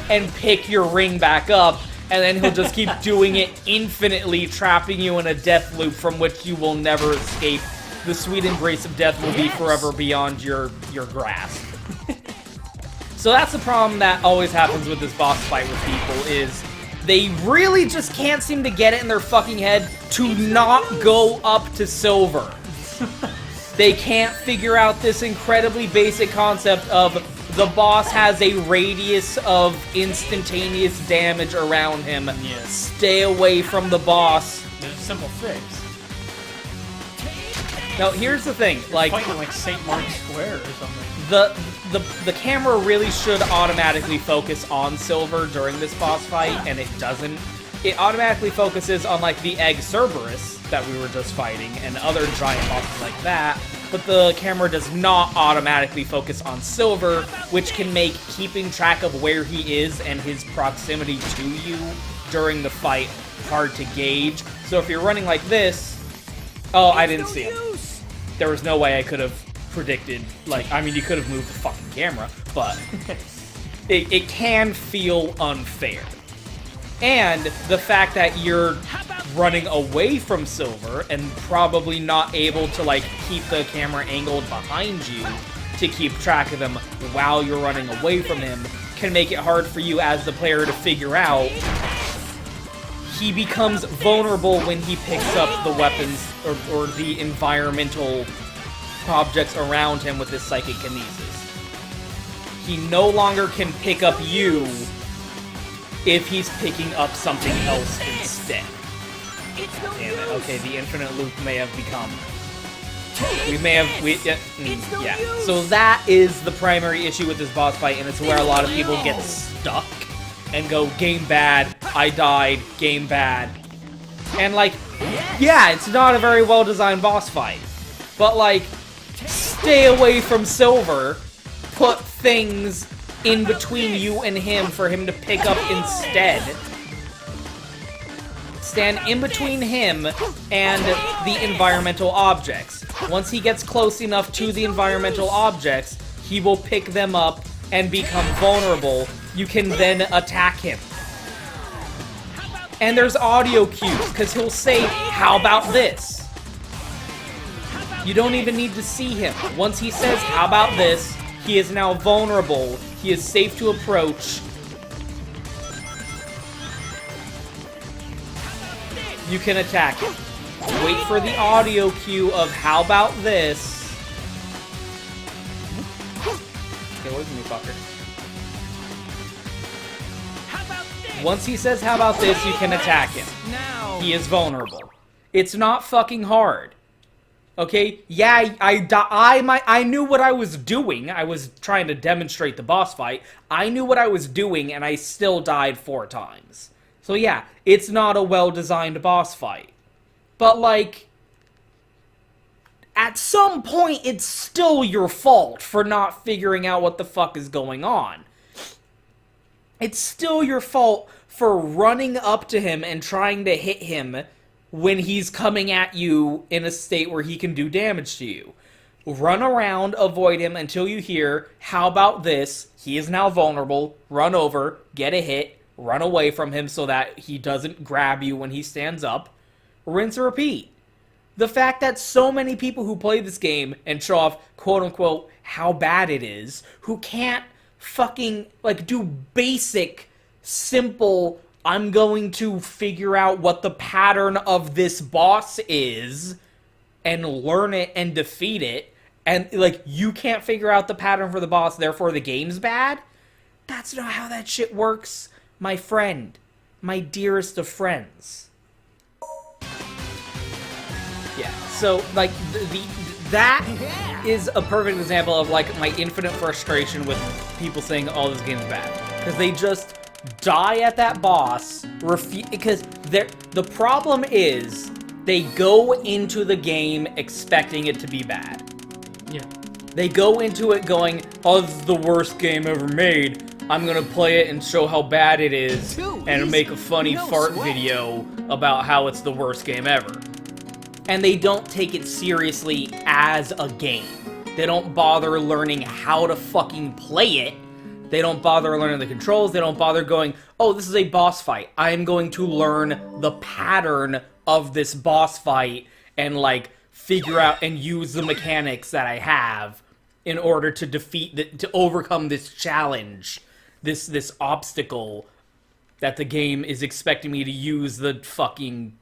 and pick your ring back up, and then he'll just keep doing it infinitely, trapping you in a death loop from which you will never escape. The sweet embrace of death will be forever beyond your grasp. So that's the problem that always happens with this boss fight with people, is they really just can't seem to get it in their fucking head to not go up to Silver. They can't figure out this incredibly basic concept of the boss has a radius of instantaneous damage around him. Yes. Stay away from the boss. There's a simple fix. Now, here's the thing, like, Fighting like St. Mark's Square or something. the camera really should automatically focus on Silver during this boss fight, and it doesn't. It automatically focuses on, like, the egg Cerberus that we were just fighting and other giant bosses like that, but the camera does not automatically focus on Silver, which can make keeping track of where he is and his proximity to you during the fight hard to gauge. So if you're running like this, oh, I didn't see him. There was no way I could have predicted, like, I mean, you could have moved the fucking camera, but it can feel unfair. And the fact that you're running away from Silver and probably not able to, like, keep the camera angled behind you to keep track of him while you're running away from him can make it hard for you as the player to figure out. He becomes vulnerable when he picks up the weapons or the environmental objects around him with his psychic kinesis. He no longer can pick up you if he's picking up something else instead. Damn it. Okay, the infinite loop may have become... yeah. So that is the primary issue with this boss fight, and it's where a lot of people get stuck and go, game bad, I died, game bad. And, like, yeah, it's not a very well-designed boss fight. But, like, stay away from Silver, put things in between you and him for him to pick up instead. Stand in between him and the environmental objects. Once he gets close enough to the environmental objects, he will pick them up and become vulnerable. You can then attack him. And there's audio cues, because he'll say, how about this? You don't even need to see him. Once he says, how about this, he is now vulnerable. He is safe to approach. You can attack him. Wait for the audio cue of how about this. Get away from me, fucker. Once he says how about this, you can attack him. He is vulnerable. It's not fucking hard. Okay? Yeah, I knew what I was doing. I was trying to demonstrate the boss fight. I knew what I was doing, and I still died 4 times. So yeah, it's not a well-designed boss fight. But, like, at some point, it's still your fault for not figuring out what the fuck is going on. It's still your fault for running up to him and trying to hit him when he's coming at you in a state where he can do damage to you. Run around, avoid him until you hear, how about this? He is now vulnerable. Run over, get a hit, run away from him so that he doesn't grab you when he stands up. Rinse and repeat. The fact that so many people who play this game and show off, quote-unquote, how bad it is, who can't fucking, like, do basic, simple, I'm going to figure out what the pattern of this boss is and learn it and defeat it, and, like, you can't figure out the pattern for the boss, therefore the game's bad? That's not how that shit works, my friend. My dearest of friends. Yeah, so, like, that is a perfect example of, like, my infinite frustration with people saying, oh, this game's bad. Because they just die at that boss, because the problem is, they go into the game expecting it to be bad. Yeah. They go into it going, oh, this is the worst game ever made. I'm gonna play it and show how bad it is, and make a funny fart video about how it's the worst game ever. And they don't take it seriously as a game. They don't bother learning how to fucking play it. They don't bother learning the controls. They don't bother going, oh, this is a boss fight. I'm going to learn the pattern of this boss fight and, like, figure out and use the mechanics that I have in order to to overcome this challenge, this obstacle that the game is expecting me to use the fucking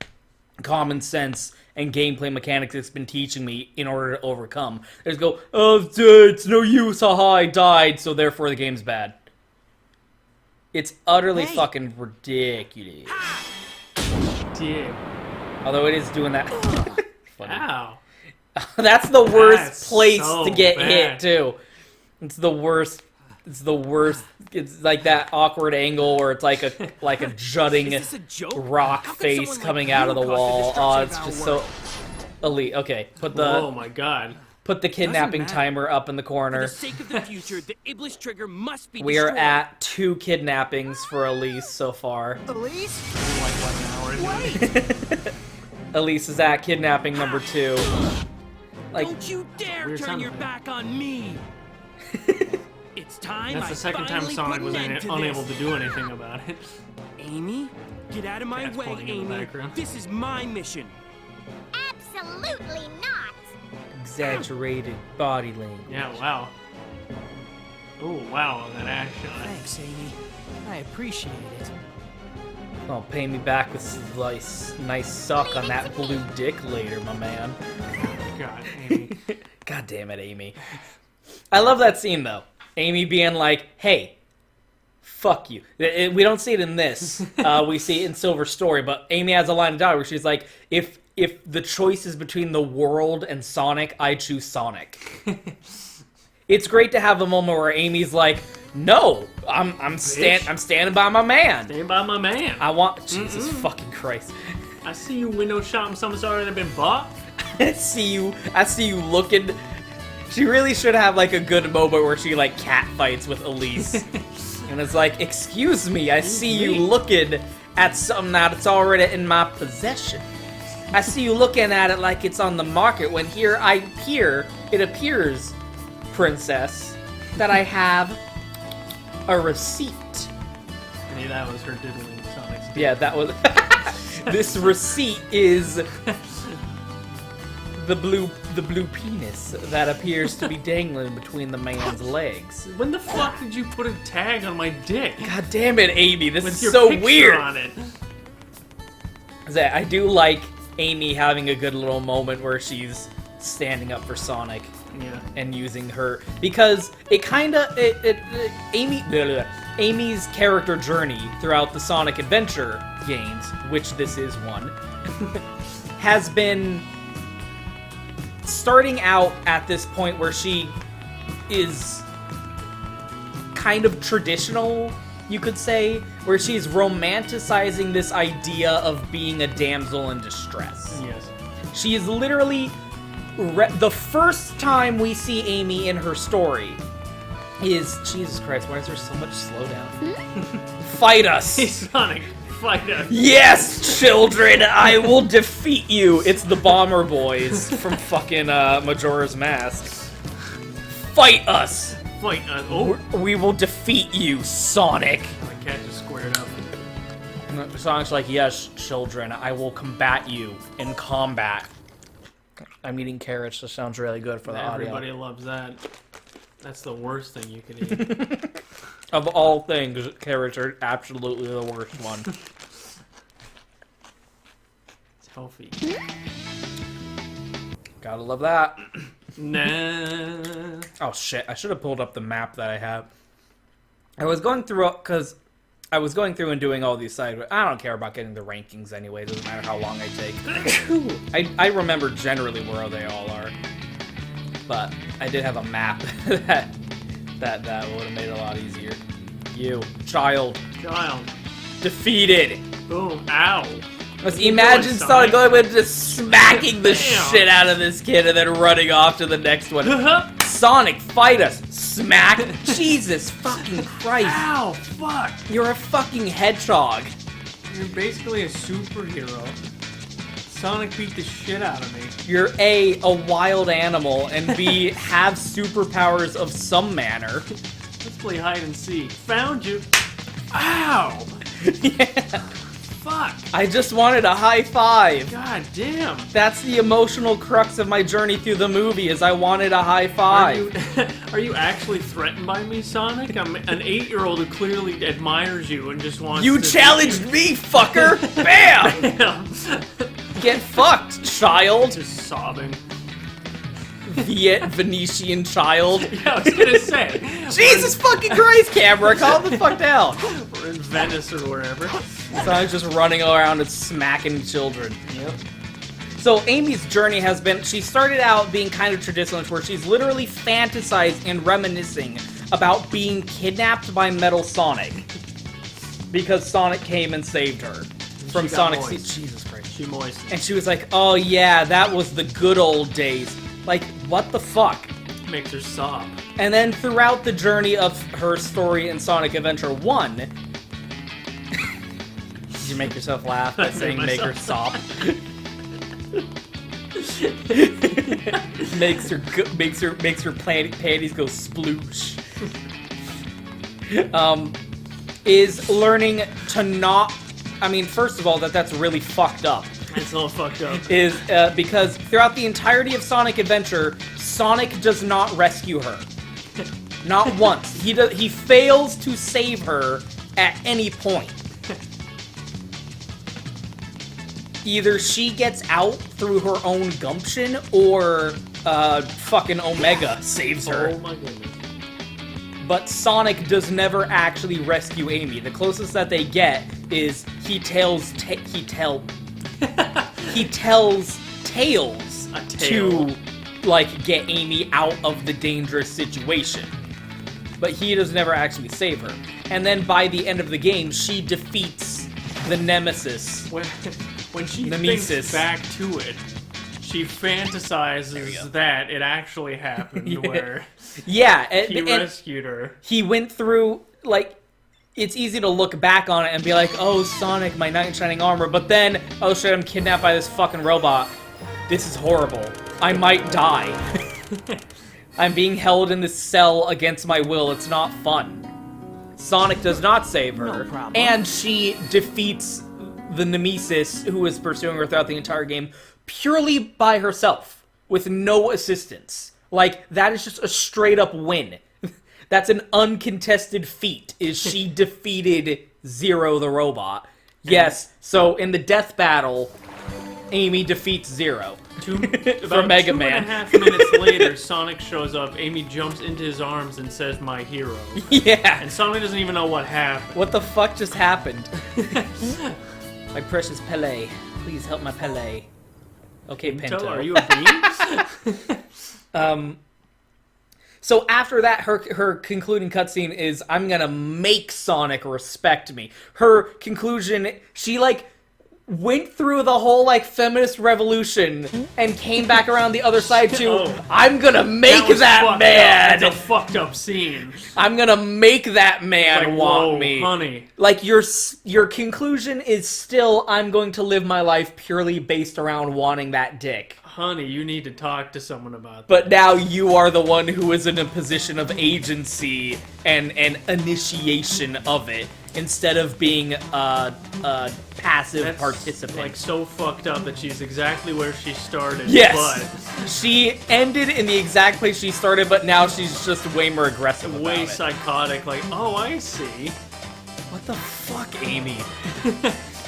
common sense and gameplay mechanics it's been teaching me in order to overcome. They just go, oh, it's no use, haha, I died, so therefore the game's bad. It's utterly fucking ridiculous. Yeah. Although it is doing that. Wow. That's the worst That's place so to get bad. hit, too. It's the worst. It's the worst. It's like that awkward angle where it's like a jutting Is this a joke? rock How could face someone like coming you out of the cause the wall. destruction Oh, of it's our just world? so elite. Okay, Oh my god. put the kidnapping matter. timer up in the For corner. the sake of the future, the Iblis trigger must be We are destroyed. at 2 kidnappings for Elise so far. Elise? Like what an hour into it. Wait! Elise is at kidnapping number 2. Like, Don't you dare Weird turn sound your effect. back on me! It's time That's I the second time finally Sonic put was an end to unable this. to do anything about it. Amy, get out of my Cat's way, playing in the Amy. background. This is my mission. Absolutely not. exaggerated body language. Yeah, wow. Oh, wow, that action. Thanks, Amy. I appreciate it. Oh, pay me back with some nice suck on that blue dick later, my man. God, Amy. God damn it, Amy. I love that scene, though. Amy being like, hey, fuck you. We don't see it in this. We see it in Silver Story, but Amy has a line of dialogue where she's like, if the choice is between the world and Sonic, I choose Sonic. It's great to have a moment where Amy's like, no, I'm standing by my man. Stay by my man. I want Jesus fucking Christ. I see you window shopping something's already been bought. I see you looking. She really should have like a good moment where she like cat fights with Elise. And it's like, excuse me, I see you looking at something that's already in my possession. I see you looking at it like it's on the market when it appears, princess, that I have a receipt. Maybe that was her diddling Sonic's dick. Yeah, that was. This receipt is the blue penis that appears to be dangling between the man's legs. When the fuck did you put a tag on my dick? God damn it, Amy! This With is your so picture weird. on it. I do like Amy having a good little moment where she's standing up for Sonic. Yeah. And using her because it kind of Amy's character journey throughout the Sonic Adventure games, which this is one, has been starting out at this point where she is kind of traditional, you could say, where she's romanticizing this idea of being a damsel in distress. Yes. She is literally... the first time we see Amy in her story is... Jesus Christ, why is there so much slowdown? Fight us! Hey, Sonic, fight us. Yes, children, I will defeat you. It's the Bomber Boys from fucking Majora's Mask. Fight us. Fight us. Oh, We will defeat you, Sonic. my cat just squared up. Sonic's like, yes, children, I will combat you in combat. I'm eating carrots. This sounds really good for the Everybody audio. loves that. That's the worst thing you could eat. Of all things, carrots are absolutely the worst one. It's healthy. Gotta love that. Nah. Oh shit, I should have pulled up the map that I have. I was going through, because I was going through and doing all these side... I don't care about getting the rankings anyway, doesn't matter how long I take. I remember generally where they all are. But I did have a map that would have made it a lot easier. You, child, defeated. Boom. Ow. Let's imagine Sonic going and just smacking the shit out of this kid and then running off to the next one. Sonic, fight us! Smack! Jesus fucking Christ! Ow! Fuck! You're a fucking hedgehog. You're basically a superhero. Sonic beat the shit out of me. You're A, wild animal, and B, have superpowers of some manner. Let's play hide and seek. Found you. Ow! Yeah. Fuck! I just wanted a high five. God damn! That's the emotional crux of my journey through the movie, is I wanted a high five. Are you actually threatened by me, Sonic? I'm an 8-year-old who clearly admires you and just wants You to... challenged me, fucker! Bam! Damn. Get fucked, child! Just sobbing. Venetian child. Yeah, I was gonna say. Jesus fucking Christ, camera, calm the fuck down. We're in Venice or wherever. Sonic's just running around and smacking children. Yep. So Amy's journey has been, she started out being kind of traditional, where she's literally fantasized and reminiscing about being kidnapped by Metal Sonic. Because Sonic came and saved her. From She got Sonic's... moist. Jesus Christ. She moist. And she was like, oh yeah, that was the good old days. Like, what the fuck? Makes her sob. And then throughout the journey of her story in Sonic Adventure 1... Did you make yourself laugh by saying make her sob? makes her panties go sploosh. Is learning to not... I mean, first of all, that's really fucked up. It's all fucked up. Is because throughout the entirety of Sonic Adventure, Sonic does not rescue her. Not once. He fails to save her at any point. Either she gets out through her own gumption, or fucking Omega saves her. Oh my goodness. But Sonic does never actually rescue Amy. The closest that they get is he tells Tails to, like, get Amy out of the dangerous situation. But he does never actually save her. And then by the end of the game, she defeats the Nemesis. When she Nemesis. thinks back to it, she fantasizes that it actually happened, where Yeah, he rescued her. He went through, like, it's easy to look back on it and be like, oh, Sonic, my knight in shining armor, but then, oh shit, I'm kidnapped by this fucking robot. This is horrible. I might die. I'm being held in this cell against my will. It's not fun. Sonic does not save her, No problem. and she defeats the Nemesis who is pursuing her throughout the entire game purely by herself, with no assistance. Like, that is just a straight-up win. That's an uncontested feat, is she defeated Zero the robot. Yes, so in the death battle, Amy defeats Zero. About Mega Man. 2.5 minutes later, Sonic shows up, Amy jumps into his arms and says, "My hero." Yeah. And Sonic doesn't even know what happened. What the fuck just happened? My precious Pele. Please help my Pele. Okay, Pinto. Are you a bean? So after that, her concluding cutscene is, I'm gonna make Sonic respect me. Her conclusion, she, like, went through the whole, like, feminist revolution and came back around the other side to, I'm gonna make that man! That's a fucked up scene. I'm gonna make that man want me. Honey. Like, your conclusion is still, I'm going to live my life purely based around wanting that dick. Honey, you need to talk to someone about that. But now you are the one who is in a position of agency and initiation of it, instead of being a passive That's, participant. like, so fucked up that she's exactly where she started. Yes! But She ended in the exact place she started, but now she's just way more aggressive about way it. psychotic, like, oh, I see. What the fuck, Amy?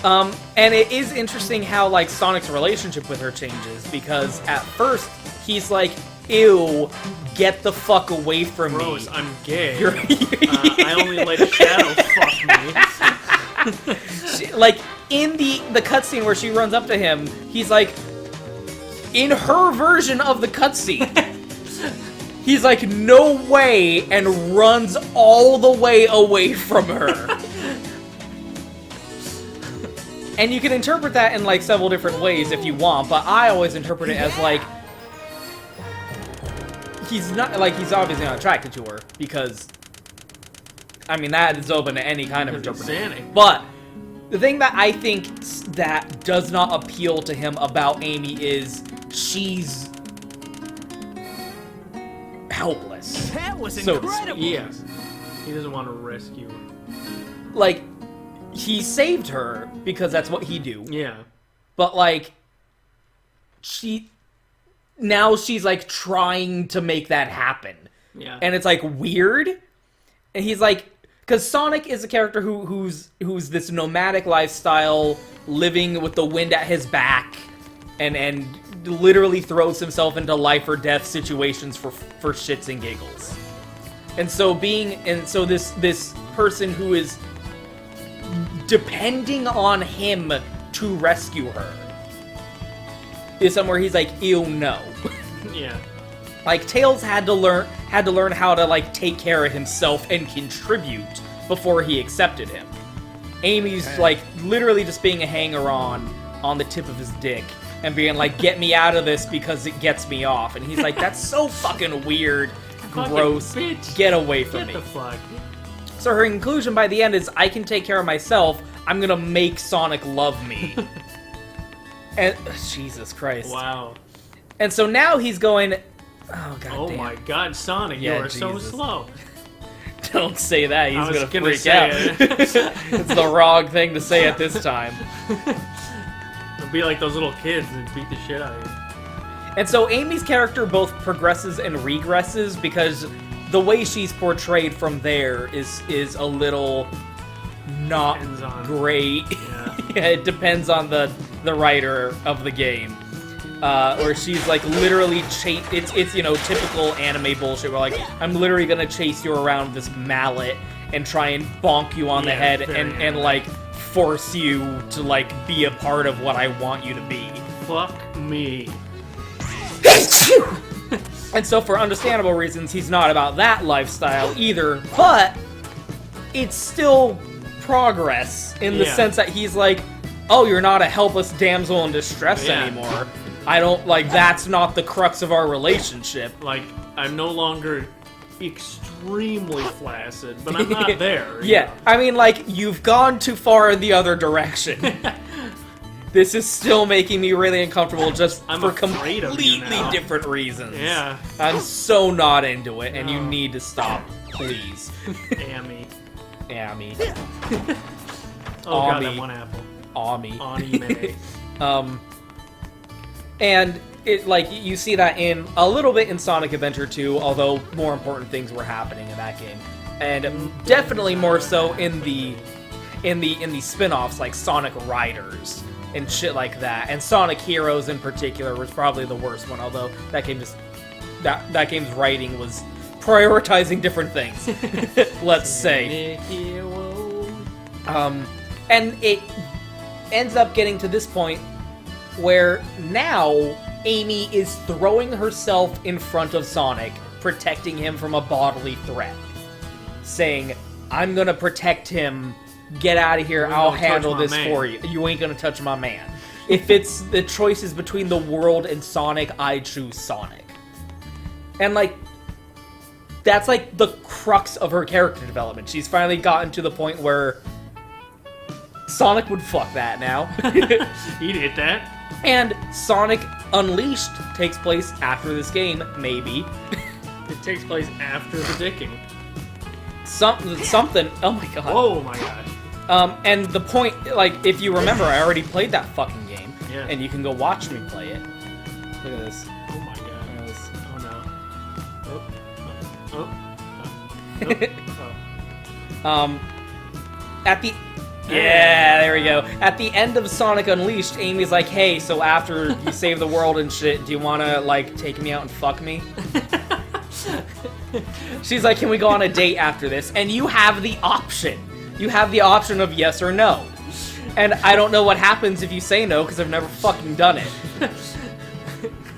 And it is interesting how, like, Sonic's relationship with her changes, because at first, he's like, ew, get the fuck away from Gross, me. I'm gay. I only let Shadow fuck me. Like, in the cutscene where she runs up to him, he's like, in her version of the cutscene, he's like, no way, and runs all the way away from her. And you can interpret that in, like, several different ways if you want, but I always interpret it as, like, he's obviously not attracted to her, because, I mean, that is open to any kind of interpretation. Insanity. But the thing that I think that does not appeal to him about Amy is she's helpless. That was So to incredible. Yes. He doesn't want to rescue her. Like, he saved her because that's what he do. Yeah. But, like, now she's, like, trying to make that happen. Yeah. And it's, like, weird. And he's, like, because Sonic is a character who's this nomadic lifestyle, living with the wind at his back, and literally throws himself into life or death situations for shits and giggles. And so this person who is depending on him to rescue her is somewhere he's like, ew, no. Yeah. Like, Tails had to learn how to, like, take care of himself and contribute before he accepted him. Amy's, like, literally just being a hanger-on on the tip of his dick and being like, get me out of this because it gets me off. And he's like, that's so fucking weird, gross, bitch. get away from me. Get the fuck. So her conclusion by the end is, I can take care of myself, I'm gonna make Sonic love me. And, Jesus Christ. Wow. And so now he's going, oh, god Oh damn. my god, Sonic, Yeah, you are so Jesus. slow. Don't say that, he's I was gonna gonna freak say out. it. It's the wrong thing to say at this time. It'll be like those little kids that beat the shit out of you. And so Amy's character both progresses and regresses because the way she's portrayed from there is a little not Depends on- great. Yeah. Yeah, it depends on the writer of the game. Where she's like literally it's you know, typical anime bullshit where like, I'm literally gonna chase you around with this mallet and try and bonk you on the Yeah, head very and anime. like force you to like be a part of what I want you to be. Fuck me. And so for understandable reasons, he's not about that lifestyle either, but it's still progress in the Yeah. sense that he's like, oh, you're not a helpless damsel in distress Yeah. anymore. I don't, like, that's not the crux of our relationship. Like, I'm no longer extremely flaccid, but I'm not there. you Yeah, know? I mean, like, you've gone too far in the other direction. This is still making me really uncomfortable just I'm for afraid of you completely now. different reasons. Yeah. I'm so not into it, and you No. need to stop, please. Amy. Amy. Oh god, Ami. that one apple. Ami. Anime. And it, like, you see that in a little bit in Sonic Adventure 2, although more important things were happening in that game. And definitely more so in the spin-offs like Sonic Riders and shit like that. And Sonic Heroes in particular was probably the worst one, although that game just that game's writing was prioritizing different things. Let's say. And it ends up getting to this point where now Amy is throwing herself in front of Sonic, protecting him from a bodily threat. Saying, I'm gonna protect him, get out of here, I'll handle this for you. You ain't gonna touch my man. If it's the choices between the world and Sonic, I choose Sonic. And, like, that's, like, the crux of her character development. She's finally gotten to the point where Sonic would fuck that now. He'd hit that. And Sonic Unleashed takes place after this game, maybe. It takes place after the dicking. Something. Oh my god. Oh my god. And the point, like, if you remember, I already played that fucking game. Yeah. And you can go watch me play it. Look at this. Oh my god. Look at this. Oh no. At the... Yeah, there we go. At the end of Sonic Unleashed, Amy's like, hey, so after you save the world and shit, do you want to, like, take me out and fuck me? She's like, can we go on a date after this? And you have the option. You have the option of yes or no. And I don't know what happens if you say no, because I've never fucking done it.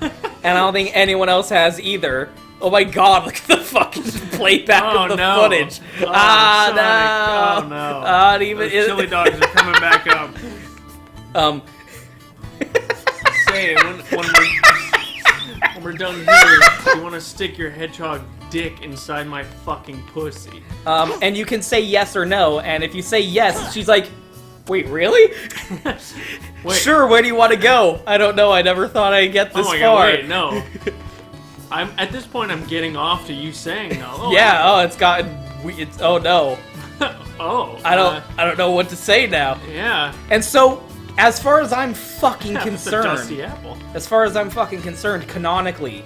And I don't think anyone else has either. Oh my god, look at the fucking playback of the footage. Oh, no. Oh no. Even Those chili dogs are coming back up. Say, when we're done here, you want to stick your hedgehog dick inside my fucking pussy. And you can say yes or no, and if you say yes, she's like, wait, really? Wait. Sure, where do you want to go? I don't know, I never thought I'd get this far. God, wait, no. At this point, I'm getting off to you saying no. Oh, yeah, it's gotten... oh no. Oh. I don't know what to say now. Yeah. And so, as far as I'm fucking concerned... It's a dusty apple. As far as I'm fucking concerned, canonically,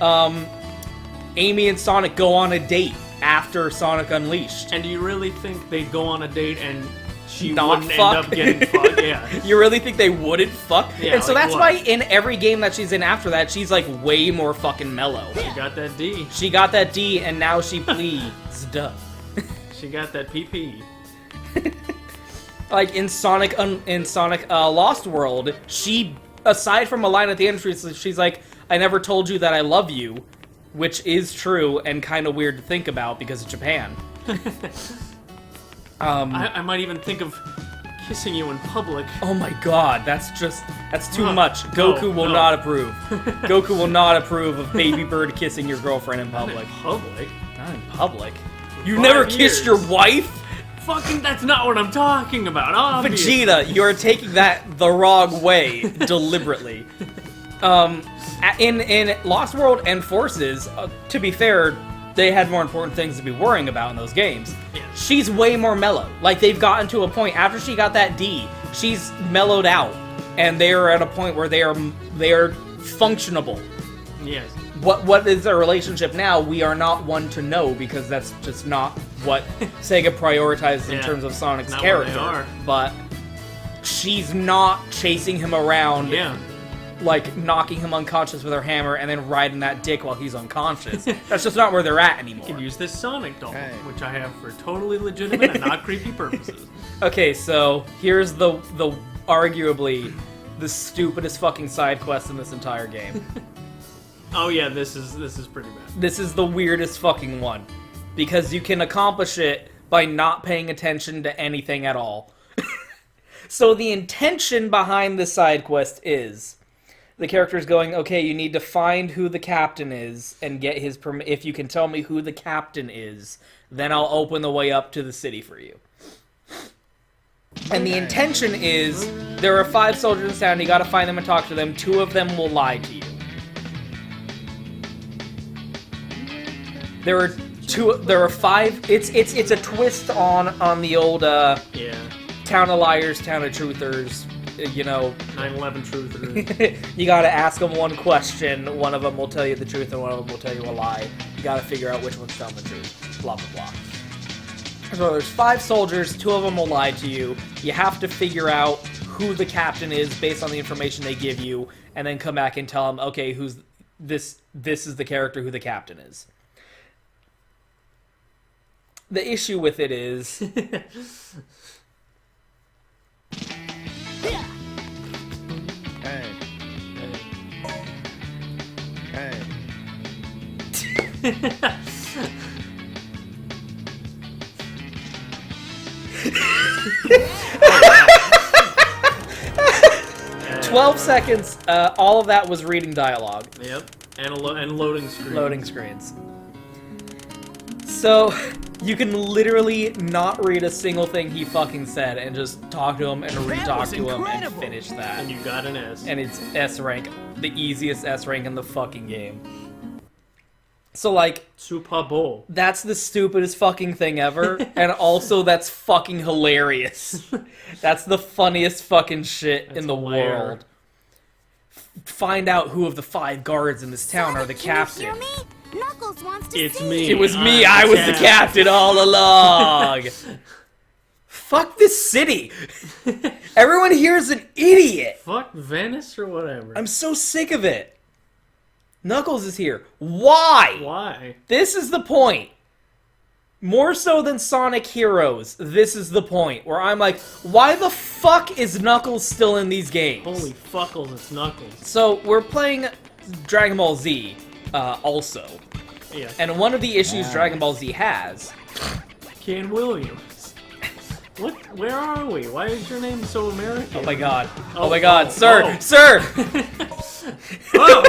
Amy and Sonic go on a date after Sonic Unleashed. And do you really think they'd go on a date and she Not wouldn't fuck? end up getting fucked? Yeah. You really think they wouldn't fuck? Yeah, and so like that's what? why in every game that she's in after that, she's like way more fucking mellow. She got that D. She got that D, and now she pleads. Duh. She got that PP. Like in Sonic Lost World, she, aside from a line at the end, she's like, I never told you that I love you, which is true and kind of weird to think about because of Japan. I might even think of kissing you in public. Oh my god, that's too much. Goku will not approve. Goku will not approve of Baby Bird kissing your girlfriend in public. Not in public? You never kissed your wife? Fucking, that's not what I'm talking about, obviously. Vegeta, you're taking that the wrong way, deliberately. In Lost World and Forces, to be fair, they had more important things to be worrying about in those games. Yeah. She's way more mellow. Like, they've gotten to a point, after she got that D, she's mellowed out, and they are at a point where they are functionable. Yes. What is their relationship now? We are not one to know, because that's just not what Sega prioritizes in terms of Sonic's character. But she's not chasing him around, like knocking him unconscious with her hammer and then riding that dick while he's unconscious. That's just not where they're at anymore. You can use this Sonic doll, which I have for totally legitimate and not creepy purposes. Okay, so here's the arguably the stupidest fucking side quest in this entire game. Oh yeah, this is pretty bad. This is the weirdest fucking one. Because you can accomplish it by not paying attention to anything at all. So the intention behind this side quest is the character's going, okay, you need to find who the captain is and get his if you can tell me who the captain is, then I'll open the way up to the city for you. And the intention is, there are 5 soldiers in town, you gotta find them and talk to them, 2 of them will lie to you. There are 5, it's a twist on the old, Town of Liars, Town of Truthers, you know. 9/11 truthers. You gotta ask them one question, one of them will tell you the truth and one of them will tell you a lie. You gotta figure out which one's telling the truth. Blah, blah, blah. So there's 5 soldiers, 2 of them will lie to you. You have to figure out who the captain is based on the information they give you, and then come back and tell them, okay, who's this is the character who the captain is. The issue with it is... And 12 seconds. All of that was reading dialogue. Yep. And loading screens. Loading screens. So, you can literally not read a single thing he fucking said and just talk to him and re-talk was to him and incredible. finish that. And you got an S. And it's S rank, the easiest S rank in the fucking game. So, like, Super Bowl. that's the stupidest fucking thing ever, and also that's fucking hilarious. That's the funniest fucking shit in the hilarious. world. Find out who of the 5 guards in this town are the captain. Can you hear me? Knuckles wants to It's see me. you. It was me, I'm I the was the captain all along! Fuck this city! Everyone here is an idiot! Fuck Venice or whatever. I'm so sick of it. Knuckles is here. Why? Why? This is the point. More so than Sonic Heroes, this is the point where I'm like, why the fuck is Knuckles still in these games? Holy fuckles, it's Knuckles. So, we're playing Dragon Ball Z, also. Yeah. And one of the issues Dragon Ball Z has... Ken Williams. What? Where are we? Why is your name so American? Oh my god. Oh, Oh, my god. oh, Sir! oh. Sir! Oh!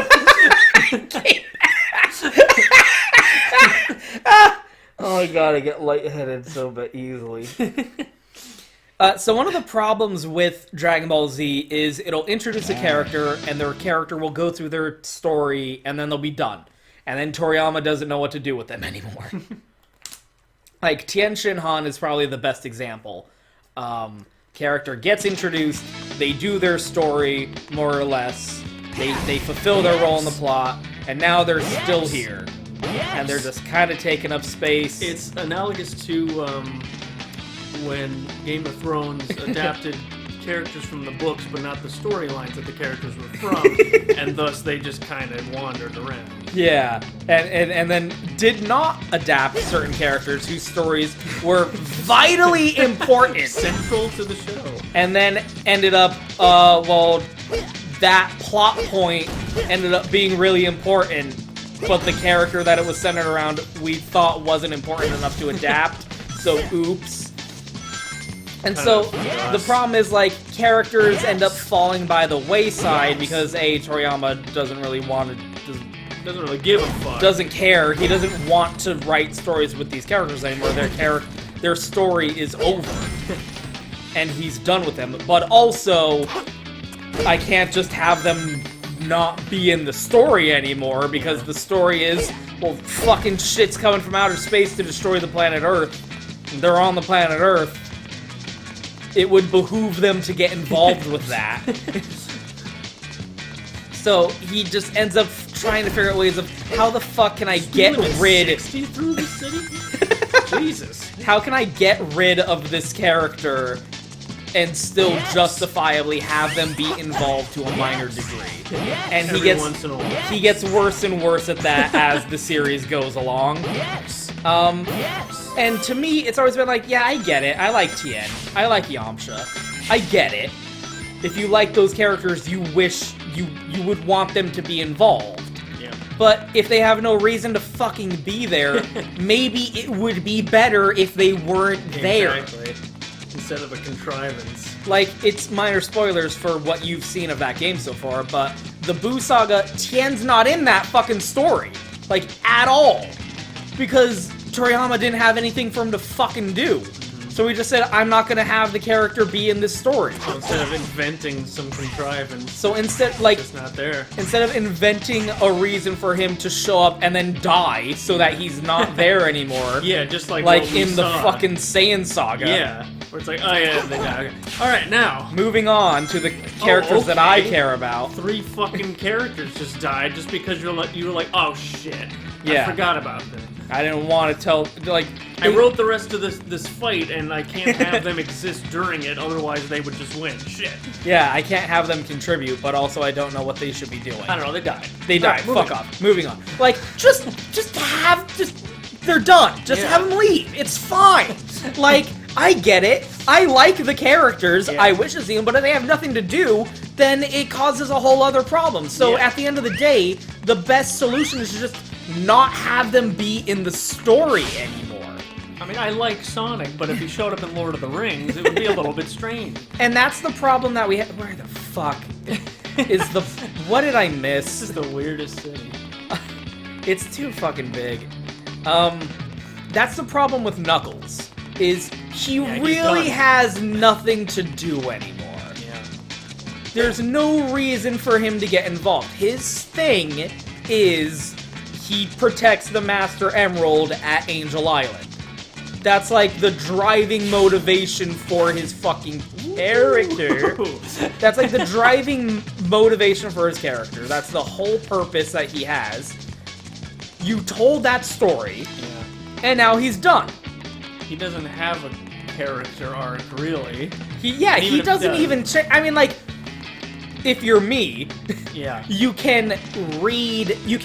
Oh my god, I get lightheaded so easily. So one of the problems with Dragon Ball Z is it'll introduce a character, and their character will go through their story, and then they'll be done. And then Toriyama doesn't know what to do with them anymore. Like, Tien Shin Han is probably the best example. Character gets introduced, they do their story, more or less, they fulfill their role in the plot, and now they're still here. And they're just kind of taking up space. It's analogous to when Game of Thrones adapted characters from the books, but not the storylines that the characters were from, and thus they just kind of wandered around. Yeah, and then did not adapt certain characters whose stories were vitally important. Central to the show. And then ended up, well, that plot point ended up being really important, but the character that it was centered around we thought wasn't important enough to adapt, so oops. And so, the problem is, like, characters end up falling by the wayside because, A, Toriyama doesn't really want to, Doesn't really give a fuck. doesn't care, he doesn't want to write stories with these characters anymore, their story is over. And he's done with them, but also, I can't just have them not be in the story anymore, because the story is, well, fucking shit's coming from outer space to destroy the planet Earth. They're on the planet Earth. It would behoove them to get involved with that. So he just ends up trying to figure out ways of how the fuck can I get rid 60 through the city? Jesus. how can I get rid of this character and still justifiably have them be involved to a minor degree? And Every once in a while. he gets worse and worse at that as the series goes along. And to me, it's always been like, yeah, I get it. I like Tien. I like Yamcha. I get it. If you like those characters, you wish you would want them to be involved. Yeah. But if they have no reason to fucking be there, maybe it would be better if they weren't there. Exactly. Instead of a contrivance. Like, it's minor spoilers for what you've seen of that game so far, but the Boo Saga, Tien's not in that fucking story. Like, at all. Because Toriyama didn't have anything for him to fucking do. So he just said, I'm not gonna have the character be in this story. So instead of inventing some contrivance, So instead, like, it's not there. instead of inventing a reason for him to show up and then die so that he's not there anymore. Yeah, just like what we in the saw. fucking Saiyan Saga. Yeah, where it's like, oh yeah, they die. Okay. All right, now Moving on to the characters that I okay. care about. 3 fucking characters just died just because you were like, oh shit, Yeah. I forgot about them. I didn't want to tell, like... I wrote the rest of this fight, and I can't have them exist during it, otherwise they would just win. Shit. Yeah, I can't have them contribute, but also I don't know what they should be doing. I don't know, they died. They All died. right, moving Fuck on. off. Moving on. Like, just they're done. Just Yeah. have them leave. It's fine. Like, I get it. I like the characters. Yeah. I wish to see them, but if they have nothing to do, then it causes a whole other problem. So Yeah. at the end of the day, the best solution is to just not have them be in the story anymore. I mean, I like Sonic, but if he showed up in Lord of the Rings, it would be a little bit strange. And that's the problem that we have. Where the fuck is the... What did I miss? This is the weirdest city. It's too fucking big. That's the problem with Knuckles, is he really has nothing to do anymore. Yeah. There's no reason for him to get involved. His thing is he protects the Master Emerald at Angel Island. That's like the driving motivation for his fucking character. That's like the driving motivation for his character. That's the whole purpose that he has. You told that story, and now he's done. He doesn't have a character arc, really. He doesn't even check. I mean, like, if you're me, you can read, you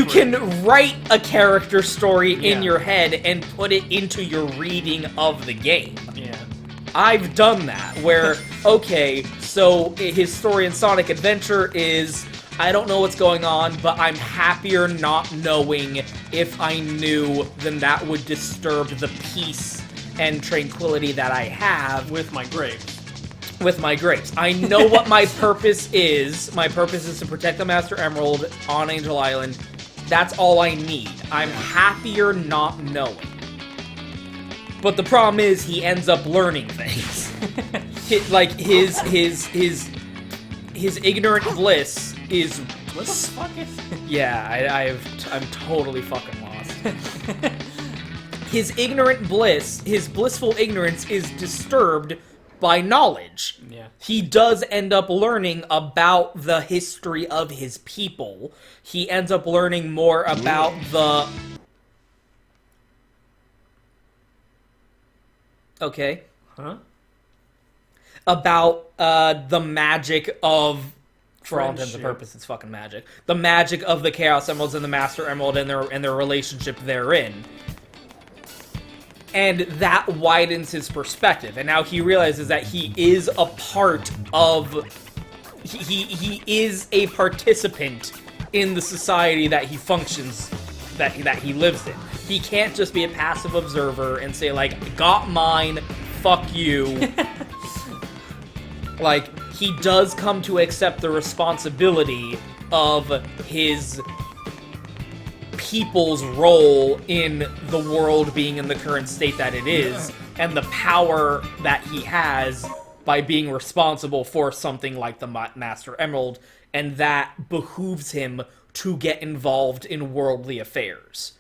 can write a character story in your head and put it into your reading of the game. Yeah. I've done that, where, okay, so his story in Sonic Adventure is, I don't know what's going on, but I'm happier not knowing. If I knew, then that would disturb the peace and tranquility that I have. With my grapes. With my grapes. I know what my purpose is. My purpose is to protect the Master Emerald on Angel Island. That's all I need. I'm happier not knowing. But the problem is, he ends up learning things. His ignorant bliss is... What the fuck is... Yeah, I'm totally fucking lost. His ignorant bliss, his blissful ignorance is disturbed by knowledge. Yeah. He does end up learning about the history of his people. He ends up learning more about the... Okay. Huh? About the magic of... For all intents and purposes, it's fucking magic. The magic of the Chaos Emeralds and the Master Emerald and their relationship therein. And that widens his perspective. And now he realizes that he is a part of... He is a participant in the society that he functions, that he lives in. He can't just be a passive observer and say, like, got mine, fuck you. Like, he does come to accept the responsibility of his people's role in the world being in the current state that it is, and the power that he has by being responsible for something like the Master Emerald, and that behooves him to get involved in worldly affairs.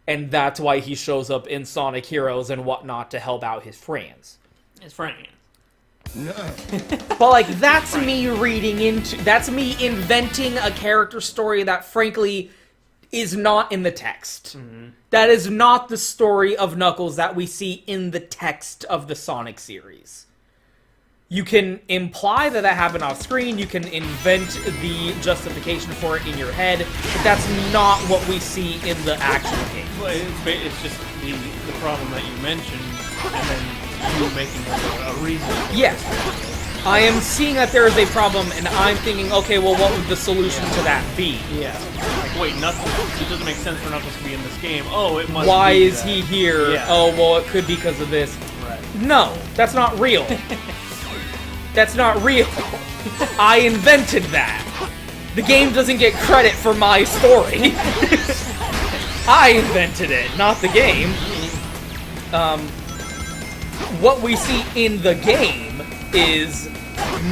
And that's why he shows up in Sonic Heroes and whatnot to help out his friends. His friends. But, like, that's me reading into... That's me inventing a character story that, frankly, is not in the text. Mm-hmm. That is not the story of Knuckles that we see in the text of the Sonic series. You can imply that happened off screen, you can invent the justification for it in your head, but that's not what we see in the actual game. Well, it's just the problem that you mentioned, and then you making a reason. Yes. I am seeing that there is a problem, and I'm thinking, okay, well, what would the solution to that be? Yeah. Like, wait, Knuckles, it doesn't make sense for Knuckles to be in this game. Oh, it must Why be is that. he here? Yeah. Oh, well, it could be because of this. Right. No, that's not real. That's not real. I invented that. The game doesn't get credit for my story. I invented it, not the game. What we see in the game is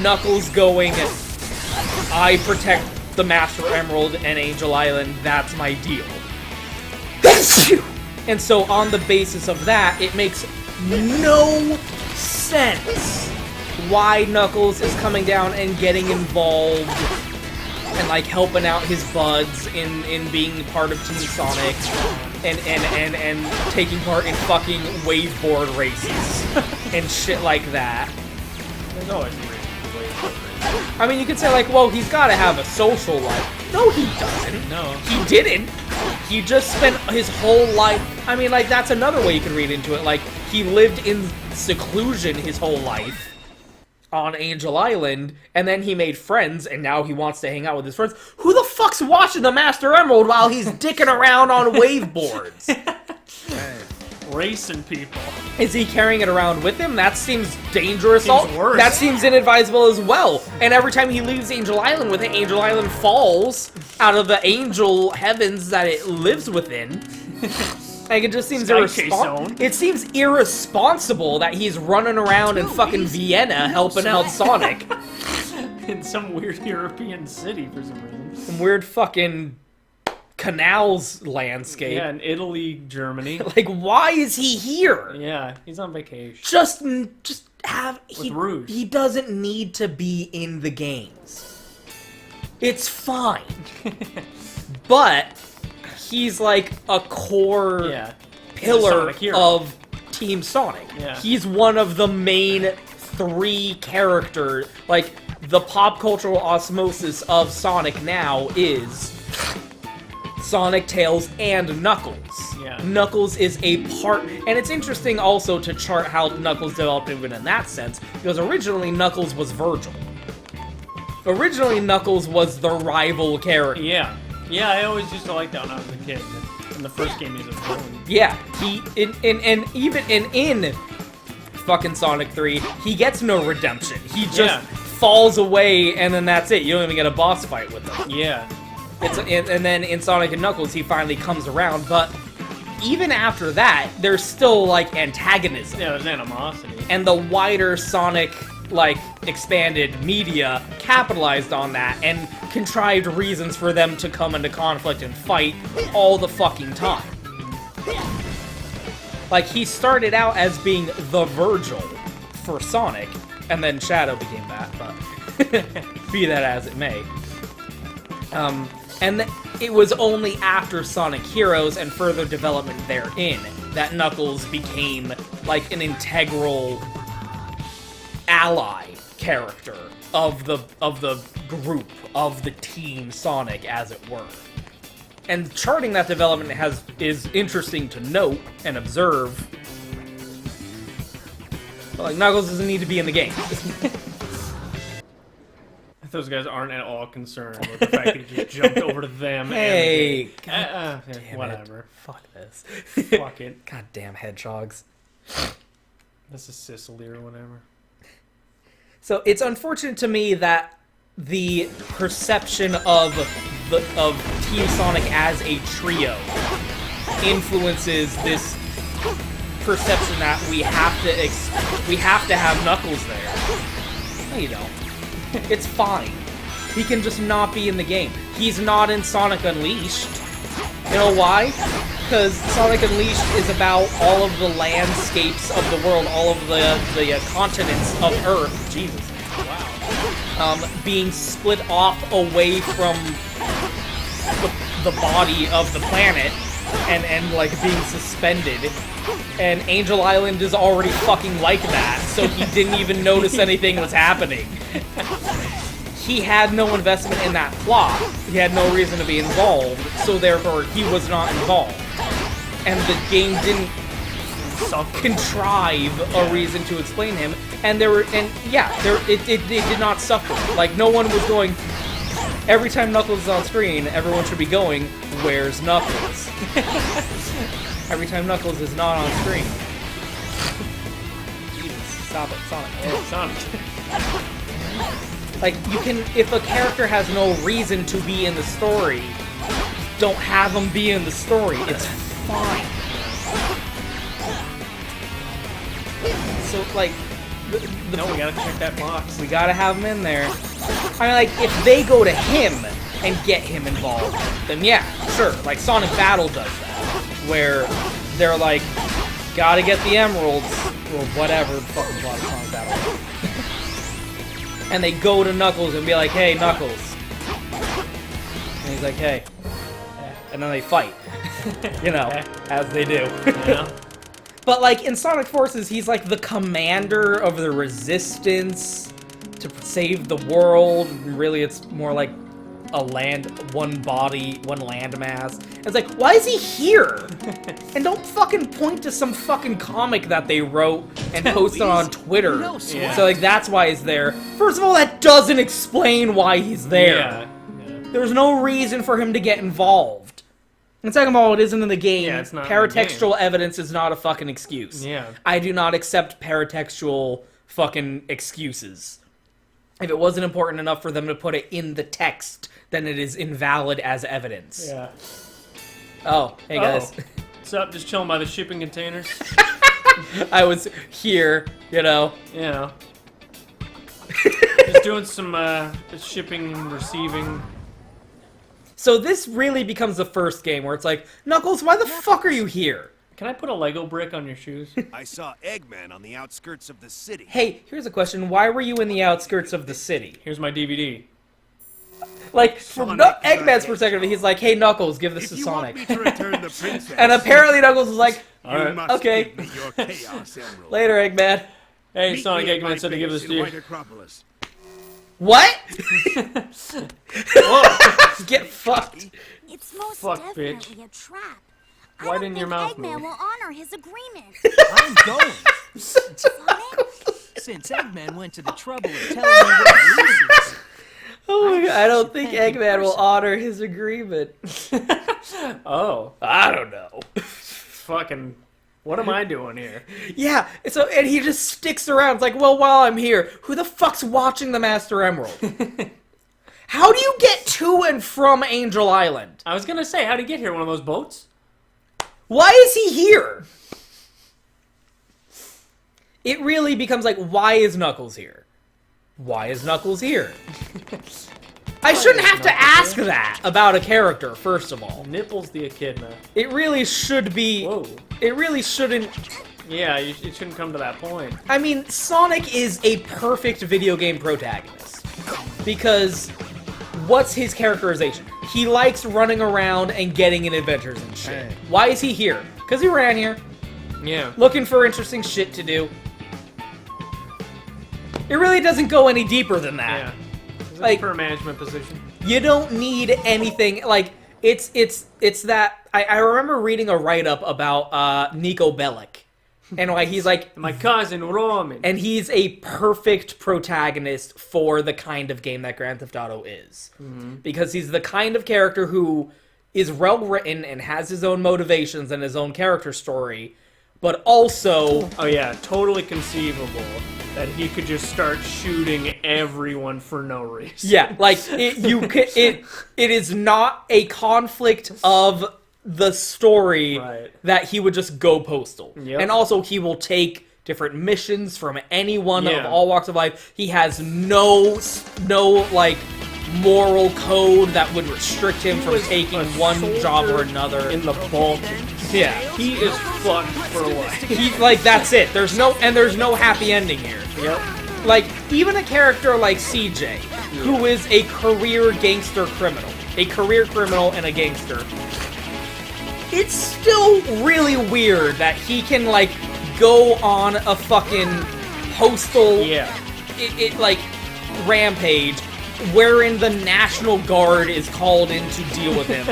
Knuckles going, I protect the Master Emerald and Angel Island, that's my deal. And so on the basis of that, it makes no sense why Knuckles is coming down and getting involved and, like, helping out his buds in being part of Team Sonic and taking part in fucking waveboard races and shit like that. There's always a reason for waveboard races. I mean, you could say, like, well, he's gotta have a social life. No, he doesn't. No. He didn't. He just spent his whole life... I mean, like, that's another way you could read into it. Like, he lived in seclusion his whole life. on Angel Island, and then he made friends, and now he wants to hang out with his friends. Who the fuck's watching the Master Emerald while he's dicking around on wave boards? Racing people. Is he carrying it around with him? That seems dangerous. Seems worse. That seems inadvisable as well. And every time he leaves Angel Island with it, Angel Island falls out of the angel heavens that it lives within. Like, it just seems irresponsible. It seems irresponsible that he's running around in fucking Vienna helping out Sonic. In some weird European city for some reason. Some weird fucking canals landscape. Yeah, in Italy, Germany. Like, why is he here? Yeah, he's on vacation. Just have... Rouge. He doesn't need to be in the games. It's fine. But... he's like a core pillar of Team Sonic. Yeah. He's one of the main 3 characters. Like, the pop cultural osmosis of Sonic now is Sonic, Tails, and Knuckles. Yeah. Knuckles is a part, and it's interesting also to chart how Knuckles developed even in that sense, because originally Knuckles was Virgil. Originally Knuckles was the rival character. Yeah. Yeah, I always used to like that when I was a kid. In the first game, he's a villain. Yeah, in fucking Sonic 3, he gets no redemption. He just falls away, and then that's it. You don't even get a boss fight with him. Yeah. And then in Sonic and Knuckles, he finally comes around, but even after that, there's still, like, antagonism. Yeah, there's animosity. And the wider Sonic, like, expanded media capitalized on that and contrived reasons for them to come into conflict and fight all the fucking time. Like, he started out as being the Virgil for Sonic, and then Shadow became that, but be that as it may. And it was only after Sonic Heroes and further development therein that Knuckles became, like, an integral ally character of the group, of the Team Sonic, as it were. And charting that development is interesting to note and observe. But, like, Knuckles doesn't need to be in the game. Those guys aren't at all concerned with the fact that he just jumped over to them. Hey, and damn whatever. It. Fuck this. Fuck it. Goddamn hedgehogs. This is Sicily or whatever. So it's unfortunate to me that the perception of Team Sonic as a trio influences this perception that we have to have Knuckles there. No, you don't. It's fine. He can just not be in the game. He's not in Sonic Unleashed. You know why? Because Sonic Unleashed is about all of the landscapes of the world, all of the continents of Earth. Jesus. Wow. Being split off away from the body of the planet and like being suspended. And Angel Island is already fucking like that, so he didn't even notice anything was happening. He had no investment in that plot. He had no reason to be involved, so therefore he was not involved. And the game didn't contrive a reason to explain him. And it did not suffer. Like, no one was going, every time Knuckles is on screen, everyone should be going, where's Knuckles? Every time Knuckles is not on screen. Jesus, stop it, Sonic. Oh, Sonic. Like, you can, if a character has no reason to be in the story, don't have them be in the story. It's fine. So, like, no, we gotta check that box. We gotta have him in there. I mean, like, if they go to him and get him involved, then yeah, sure. Like, Sonic Battle does that. Where they're like, gotta get the emeralds, or whatever the fucking plot of Sonic Battle. And they go to Knuckles and be like, hey, Knuckles. And he's like, hey. And then they fight. You know, as they do. Yeah. But, like, in Sonic Forces, he's like the commander of the resistance to save the world. Really, it's more like one body, one landmass. It's like, why is he here? And don't fucking point to some fucking comic that they wrote and posted on Twitter. No, Yeah. So like that's why he's there. First of all, that doesn't explain why he's there. Yeah. There's no reason for him to get involved. And second of all, it isn't in the game. Yeah, it's not in the Paratextual evidence is not a fucking excuse. Yeah. I do not accept paratextual fucking excuses. If it wasn't important enough for them to put it in the text, then it is invalid as evidence. Yeah. Oh, hey guys. Oh. What's up? Just chilling by the shipping containers. I was here, you know. You know. Just doing some shipping, receiving. So this really becomes the first game where it's like, Knuckles, why the fuck are you here? Can I put a Lego brick on your shoes? I saw Eggman on the outskirts of the city. Hey, here's a question. Why were you in the outskirts of the city? Here's my DVD. Like, from Eggman's perspective, he's like, hey, Knuckles, give this If to you Sonic. want me to return the princess, And apparently Knuckles was like, Alright. must okay. give me your Chaos Emerald. later, Eggman. Hey, Meet Sonic me at my Eggman said to give base this in to you. White Acropolis. What? Whoa. Get fucked. It's most Fuck, definitely bitch. a trap. I Why don't didn't your think mouth Eggman move? will honor his agreement. I'm going. Sonic? Since Eggman went to the trouble of telling me what it is. Oh my god, I don't think Thank you, Eggman will person. honor his agreement. Oh. I don't know. Fucking. What am I doing here? Yeah, so, and he just sticks around. It's like, well, while I'm here, who the fuck's watching the Master Emerald? How do you get to and from Angel Island? I was gonna say, how'd he get here? One of those boats? Why is he here? It really becomes like, why is Knuckles here? Why is Knuckles here? I shouldn't have to ask that about a character, first of all. Nipples the echidna. It really should be... Whoa. It really shouldn't... Yeah, it shouldn't come to that point. I mean, Sonic is a perfect video game protagonist. Because what's his characterization? He likes running around and getting in adventures and shit. Hey. Why is he here? Because he ran here, Yeah. looking for interesting shit to do. It really doesn't go any deeper than that. Yeah. Is it Like- for a management position? You don't need anything, like, it's that, I remember reading a write-up about Nico Bellic. And like he's like, My cousin Roman. and he's a perfect protagonist for the kind of game that Grand Theft Auto is. Because he's the kind of character who is well written and has his own motivations and his own character story, but also Oh yeah, totally conceivable that he could just start shooting everyone for no reason. yeah, like it is not a conflict of the story Right. that he would just go postal. Yep. And also he will take different missions from anyone Yeah. of all walks of life. He has no like moral code that would restrict him from was taking a one job or soldier another. in the Balkans. Yeah. He is fucked for life. He's like, that's it. There's no happy ending here. Yep. Like, even a character like CJ, who is a career gangster criminal, and a gangster, it's still really weird that he can, like, go on a fucking postal, Yeah. like, rampage, wherein the National Guard is called in to deal with him,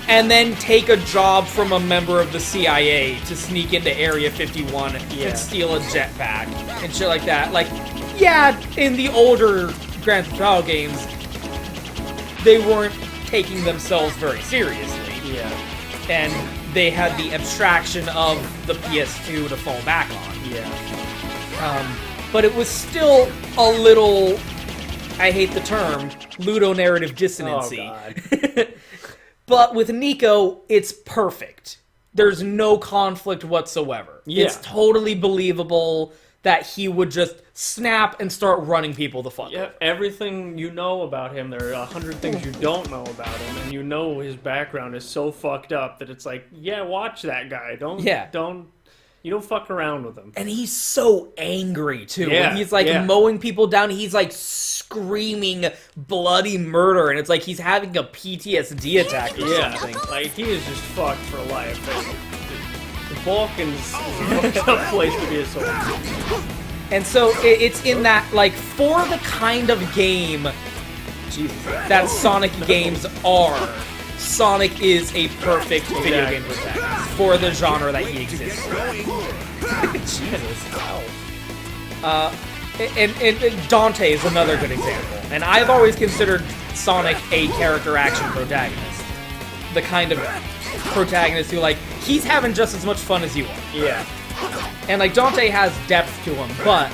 and then take a job from a member of the CIA to sneak into Area 51 Yeah. and steal a jetpack and shit like that. Like, yeah, in the older Grand Theft Auto games, they weren't taking themselves very seriously, Yeah. and they had the abstraction of the PS2 to fall back on. Yeah. But it was still a little, I hate the term, ludonarrative dissonancy. Oh, God. But with Nico, it's perfect. There's no conflict whatsoever. Yeah. It's totally believable that he would just snap and start running people the fuck Yeah, over. everything you know about him, there are 100 things you don't know about him, and you know his background is so fucked up that it's like, yeah, watch that guy. You don't fuck around with him. And he's so angry, too. Yeah, When he's, like, yeah. mowing people down, he's, like, screaming bloody murder, and it's like he's having a PTSD attack or Yeah, something. like he is just fucked for life. The Balkans is a fucked up place to be a soldier. And so it's in that, like, for the kind of game Jesus, that Sonic games are. Sonic is a perfect video game protagonist for the genre that he exists in. Jesus, wow. And Dante is another good example. And I've always considered Sonic a character action protagonist. The kind of protagonist who, like, he's having just as much fun as you are. Yeah. And, like, Dante has depth to him, but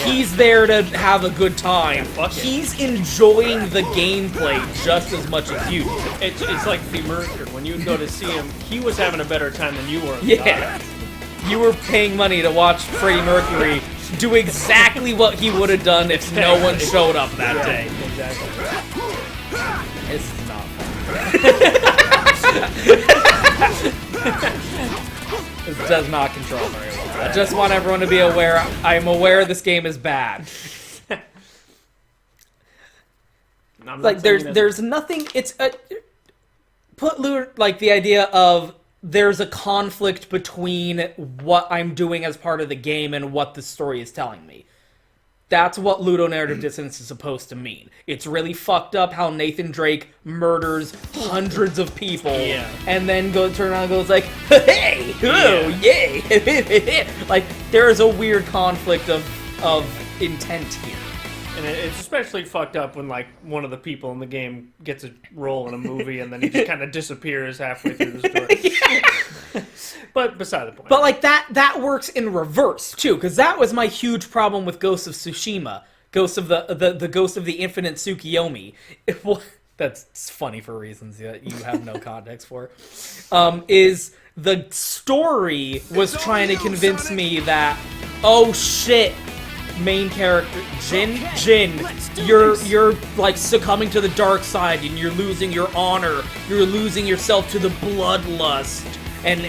he's there to have a good time. He's enjoying the gameplay just as much as you do. It's like the Mercer. When you go to see him, he was having a better time than you were. Yeah. You were paying money to watch Freddie Mercury do exactly what he would have done if no one showed up that day. Exactly. This is not fun. This does not control very well. I just want everyone to be aware. I'm aware this game is bad. Like there's nothing. It's a like the idea of there's a conflict between what I'm doing as part of the game and what the story is telling me. That's what ludonarrative dissonance is supposed to mean. It's really fucked up how Nathan Drake murders hundreds of people, and then turn around and goes like, hey, oh, yay, like there is a weird conflict of intent here. And it's especially fucked up when, like, one of the people in the game gets a role in a movie and then he just kind of disappears halfway through the story. But beside the point. But, like, that works in reverse, too, because that was my huge problem with Ghost of Tsushima. Ghost of the Ghost of the Infinite Tsukiyomi. That's funny for reasons that you have no context for. Is the story was trying to convince me that, oh shit, main character Jin, you're like succumbing to the dark side and you're losing your honor, you're losing yourself to the bloodlust, and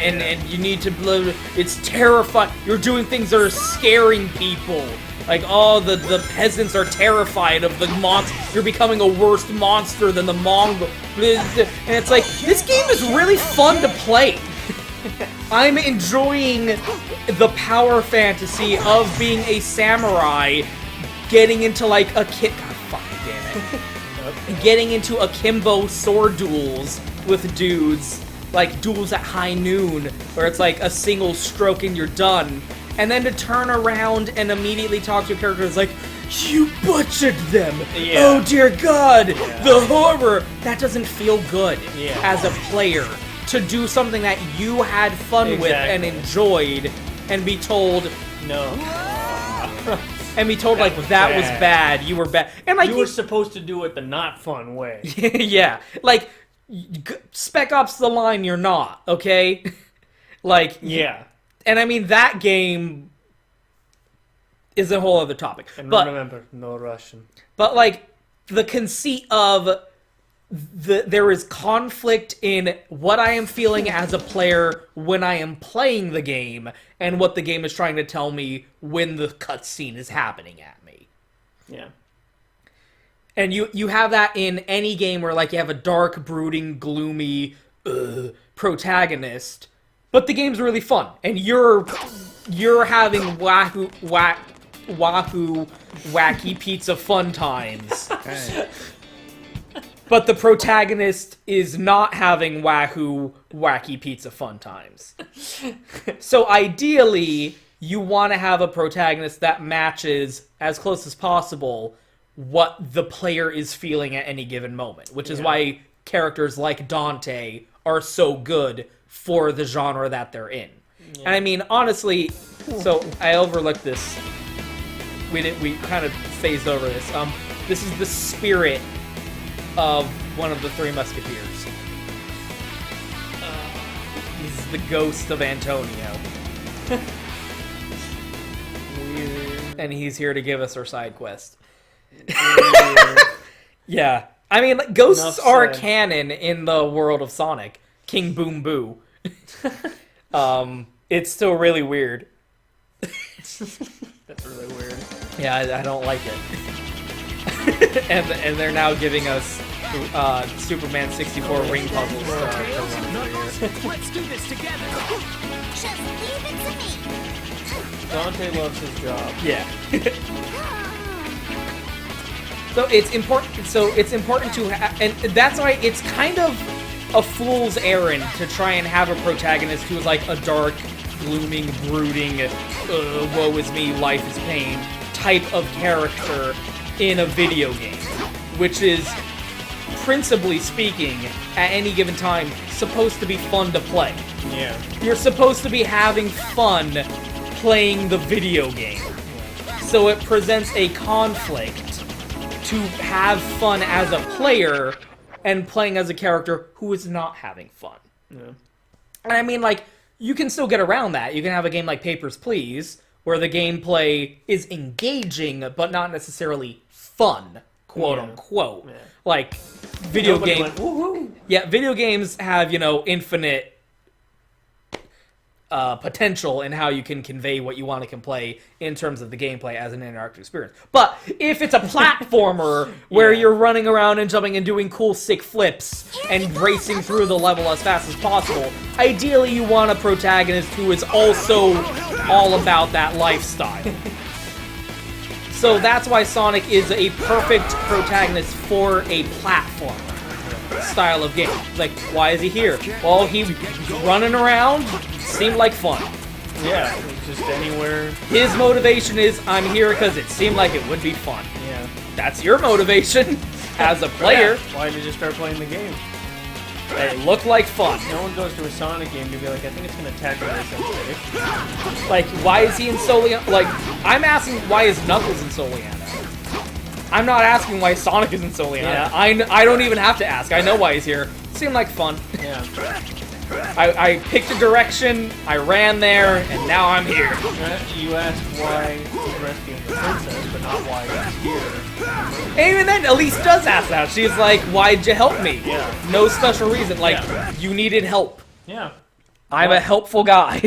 you need to blood. It's terrifying. You're doing things that are scaring people. Like, oh, the peasants are terrified of the monster. You're becoming a worse monster than the Mongol. And it's like, this game is really fun to play. I'm enjoying the power fantasy of being a samurai, getting into like a God fucking damn it. Getting into akimbo sword duels with dudes, like duels at high noon, where it's like a single stroke and you're done. And then to turn around and immediately talk to a character who's like, you butchered them! Yeah. Oh dear God! Yeah. The horror! That doesn't feel good as a player. To do something that you had fun with and enjoyed, and be told no, and be told like that was bad, you were bad, and like you were supposed to do it the not fun way. Yeah, like Spec Ops: The Line, you're not okay. Like and I mean that game is a whole other topic. And but remember, no Russian. But like the conceit of there is conflict in what I am feeling as a player when I am playing the game and what the game is trying to tell me when the cutscene is happening at me. Yeah. And you have that in any game where like you have a dark, brooding, gloomy protagonist, but the game's really fun and you're having wacky pizza fun times. Hey. But the protagonist is not having wacky pizza fun times. So ideally, you want to have a protagonist that matches, as close as possible, what the player is feeling at any given moment. Which is why characters like Dante are so good for the genre that they're in. Yeah. And I mean, honestly, so I overlooked this. We kind of phased over this. This is the spirit of one of the Three Musketeers. He's the ghost of Antonio. Weird. And he's here to give us our side quest. Yeah. I mean, like, ghosts are canon in the world of Sonic. King Boom Boo. It's still really weird. That's really weird. Yeah, I don't like it. and they're now giving us Superman 64 ring puzzles to run through. Let's do this together. Just leave it to me. Dante loves his job. Yeah. So it's important. So it's important to, and that's why it's kind of a fool's errand to try and have a protagonist who is like a dark, glooming, brooding, woe is me, life is pain type of character in a video game, which is, principally speaking, at any given time, supposed to be fun to play. Yeah. You're supposed to be having fun playing the video game. So it presents a conflict to have fun as a player and playing as a character who is not having fun. Yeah. And I mean, like, you can still get around that. You can have a game like Papers, Please, where the gameplay is engaging, but not necessarily fun, quote unquote. Yeah. Like, video Nobody game. went, woohoo. Yeah, video games have, infinite potential in how you can convey what you want to play in terms of the gameplay as an interactive experience. But if it's a platformer where you're running around and jumping and doing cool, sick flips and racing through the level as fast as possible, ideally you want a protagonist who is also all about that lifestyle. So that's why Sonic is a perfect protagonist for a platformer style of game. It's like, why is he here? Well, he's running around, seemed like fun. Yeah, it's just anywhere. His motivation is, I'm here because it seemed like it would be fun. Yeah. That's your motivation as a player. Yeah. Why did you start playing the game? It looked like fun. No one goes to a Sonic game to be like, I think it's going to tackle this instead. Like, why is he in Soliana? Like, I'm asking why is Knuckles in Soliana? I'm not asking why Sonic is in Soliana. Yeah. I don't even have to ask. I know why he's here. Seemed like fun. Yeah. I picked a direction, I ran there, and now I'm here. You asked why he's rescuing the princess, but not why he's here. And even then, Elise does ask that. She's like, why'd you help me? Yeah. No special reason. Like, Yeah. you needed help. Yeah. I'm a helpful guy.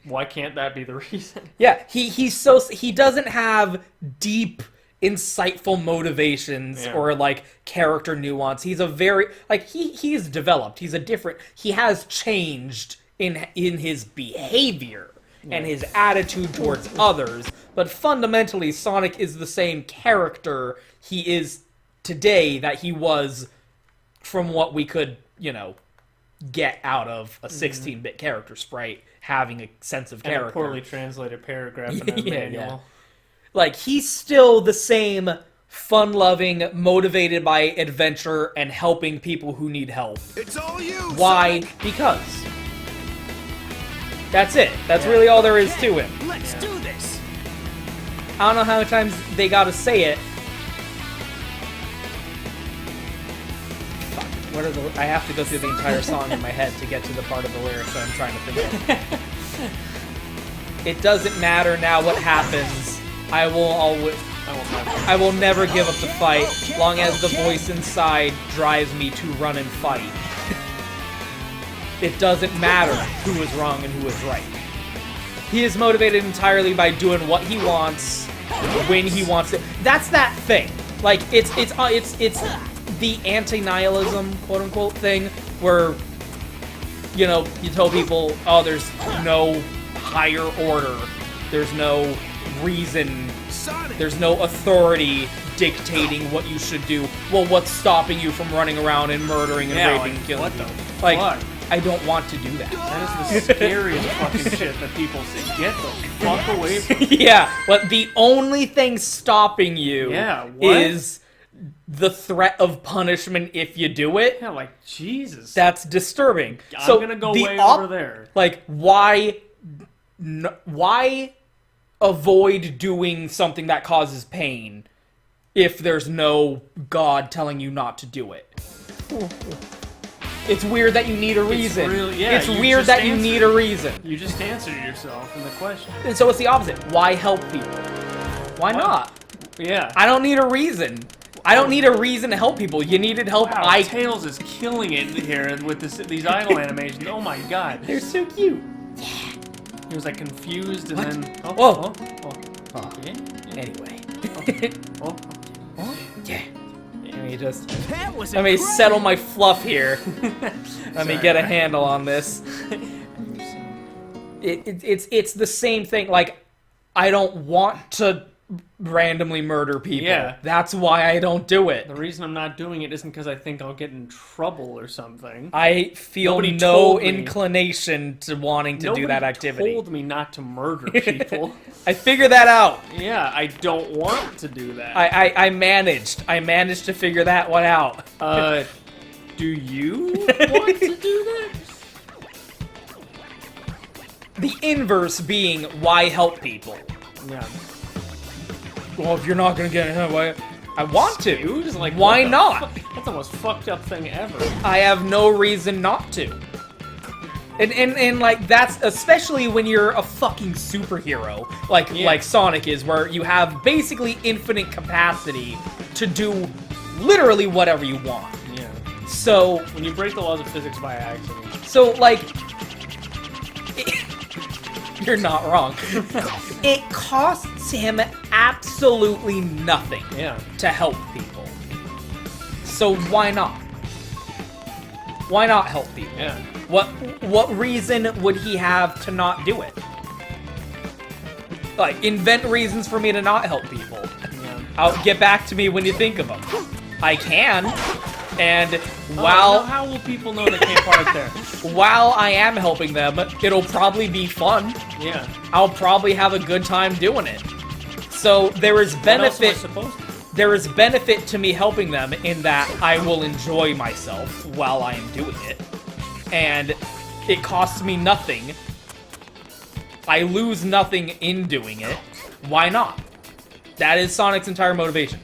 Why can't that be the reason? Yeah, he doesn't have deep, insightful motivations or like character nuance. He's a very he's developed. He has changed in his behavior and his attitude towards others, but fundamentally Sonic is the same character he is today that he was from what we could, get out of a 16-bit character sprite having a sense of character. And a poorly translated paragraph in a manual. Yeah. Like, he's still the same fun-loving, motivated by adventure and helping people who need help. It's all you. Why? Sonic. Because. That's it. That's really all there is to him. Let's do this. I don't know how many times they gotta say it. Fuck. What are I have to go through the entire song in my head to get to the part of the lyrics that I'm trying to think of. It doesn't matter now what happens. I will never give up the fight, long as the voice inside drives me to run and fight. It doesn't matter who is wrong and who is right. He is motivated entirely by doing what he wants, when he wants it. That's that thing. Like, it's the anti-nihilism, quote-unquote, thing, where, you tell people, oh, there's no higher order, there's no reason, there's no authority dictating what you should do. Well, what's stopping you from running around and murdering and raping and killing people? Like, I don't want to do that. That is the scariest fucking shit that people say. Get the fuck away from me. Yeah, but the only thing stopping you is the threat of punishment if you do it. Yeah, like, Jesus. That's disturbing. I'm gonna go way over there. Like, why avoid doing something that causes pain if there's no God telling you not to do it? It's weird that you need a reason. It's weird that you need a reason. You just answered yourself in the question. And so it's the opposite. Why help people? Why not? Yeah. I don't need a reason. I don't need a reason to help people. You needed help. Wow, Tails is killing it here with these idle animations. Oh my god. They're so cute. He was like confused and then... Whoa. Yeah. Anyway. Yeah. Let me Let settle my fluff here. Let me get a handle on this. It's the same thing. Like, I don't want to randomly murder people. Yeah. That's why I don't do it. The reason I'm not doing it isn't because I think I'll get in trouble or something. I feel Nobody no told me. inclination to wanting to do that activity. Nobody told me not to murder people. I figured that out. Yeah, I don't want to do that. I managed. I managed to figure that one out. Do you want to do that? The inverse being, why help people? Yeah. Well, if you're not gonna get it, why? I want to. You just like why what the not? fuck? That's the most fucked up thing ever. I have no reason not to. And like that's especially when you're a fucking superhero like Sonic is, where you have basically infinite capacity to do literally whatever you want. Yeah. So When you break the laws of physics by accident. so like you're not wrong. It costs him absolutely nothing Yeah. to help people. So why not? Why not help people? Yeah. What reason would he have to not do it? Like, invent reasons for me to not help people. Yeah. Get back to me when you think of them. I can, and Well, how will people know they can't park there? while I am helping them, it'll probably be fun. Yeah. I'll probably have a good time doing it. So there is What else am I benefit. supposed to? There is benefit to me helping them in that I will enjoy myself while I am doing it. And it costs me nothing. I lose nothing in doing it. Why not? That is Sonic's entire motivation.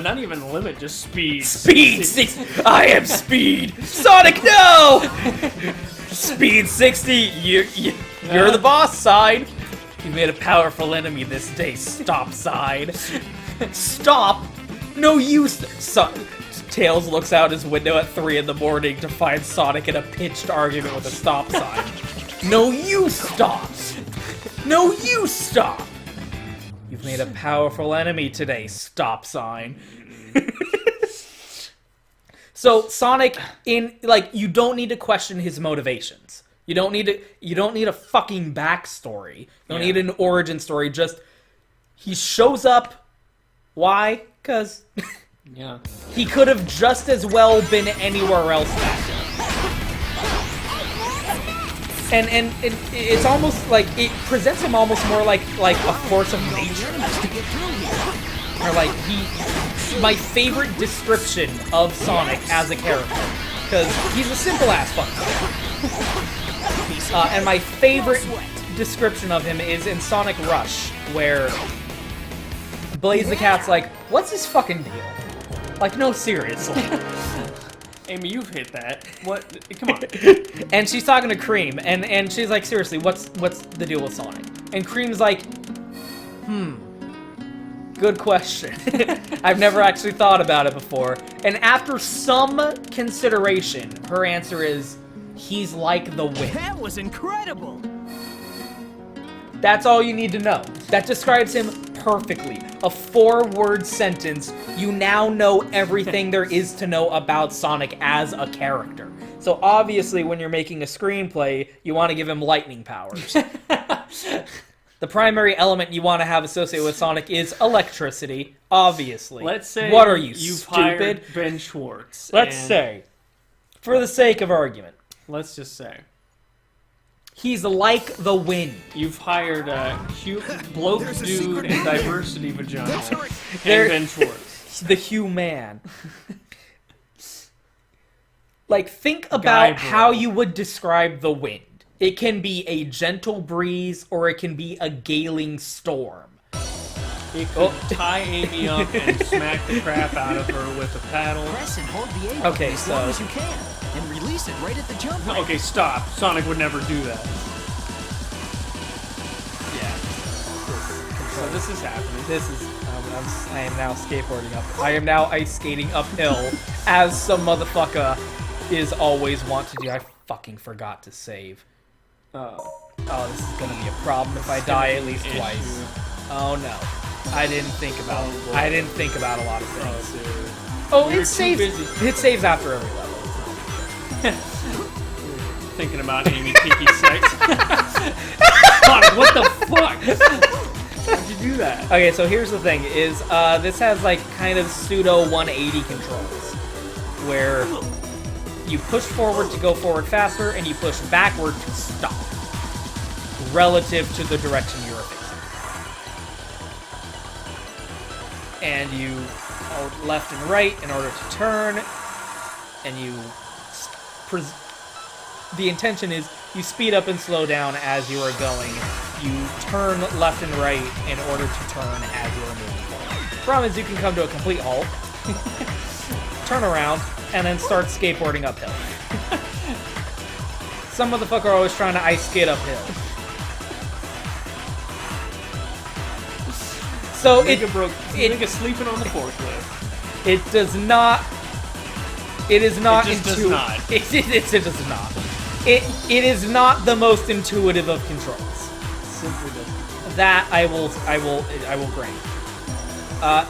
Not even the limit, just speed. Speed 60! I am Speed! Sonic, no! Speed 60, you're the boss side. You made a powerful enemy this day, Stop side. Stop? No use. Tails looks out his window at 3 in the morning to find Sonic in a pitched argument with a stop sign. No, you stop! No, you stop! You've made a powerful enemy today, stop sign. So Sonic, you don't need to question his motivations. You don't need a fucking backstory. You don't need an origin story. Just he shows up. Why? 'Cause Yeah. he could have just as well been anywhere else that day. And it's almost like it presents him almost more like a force of nature. Or like my favorite description of Sonic as a character, because he's a simple ass fucker. And my favorite description of him is in Sonic Rush, where Blaze the Cat's like, "What's his fucking deal?" Like, no, seriously. Amy, you've hit that. What? Come on. And she's talking to Cream, and she's like, seriously, what's the deal with Sonic? And Cream's like, good question. I've never actually thought about it before. And after some consideration, her answer is, he's like the wind. That was incredible! That's all you need to know. That describes him perfectly. A 4-word sentence. You now know everything there is to know about Sonic as a character. So obviously, when you're making a screenplay, you want to give him lightning powers. The primary element you want to have associated with Sonic is electricity, obviously. Let's say what are you, you've stupid? hired Ben Schwartz. Let's and say, for the sake of argument, Let's just say. he's like the wind. You've hired a bloke There's a dude secret and in there. diversity vagina. And There- Ben Schwartz. The human. Like, think Guy about bro. how you would describe the wind. It can be a gentle breeze, or it can be a galing storm. He could tie Amy up and smack the crap out of her with a paddle. Press and hold the A button Okay, as long so- as you can, and release it right at the jump. Okay, stop. Sonic would never do that. Yeah. So this is happening. This is... I am now skateboarding up. I am now ice skating uphill, as some motherfucker is always want to do. I fucking forgot to save. Oh, this is gonna be a problem if I die at least twice. Oh no. I didn't think about I didn't think about a lot of things. Oh, You're it too saves busy. it saves after every level. Thinking about Amy Kiki sex. Sonic, what the fuck? How'd you do that? Okay, so here's the thing: is this has like kind of pseudo 180 controls, where you push forward to go forward faster, and you push backward to stop, relative to the direction you are facing. And you hold left and right in order to turn, and you the intention is you speed up and slow down as you are going. You turn left and right in order to turn as you are moving forward. The problem is you can come to a complete halt, turn around, and then start skateboarding uphill. Some motherfucker always trying to ice skate uphill. So Nigga sleeping on the forklift. It does not. It is not It just does intuitive. not. It does not. It is not the most intuitive of controls. Simply doesn't. That I will grant.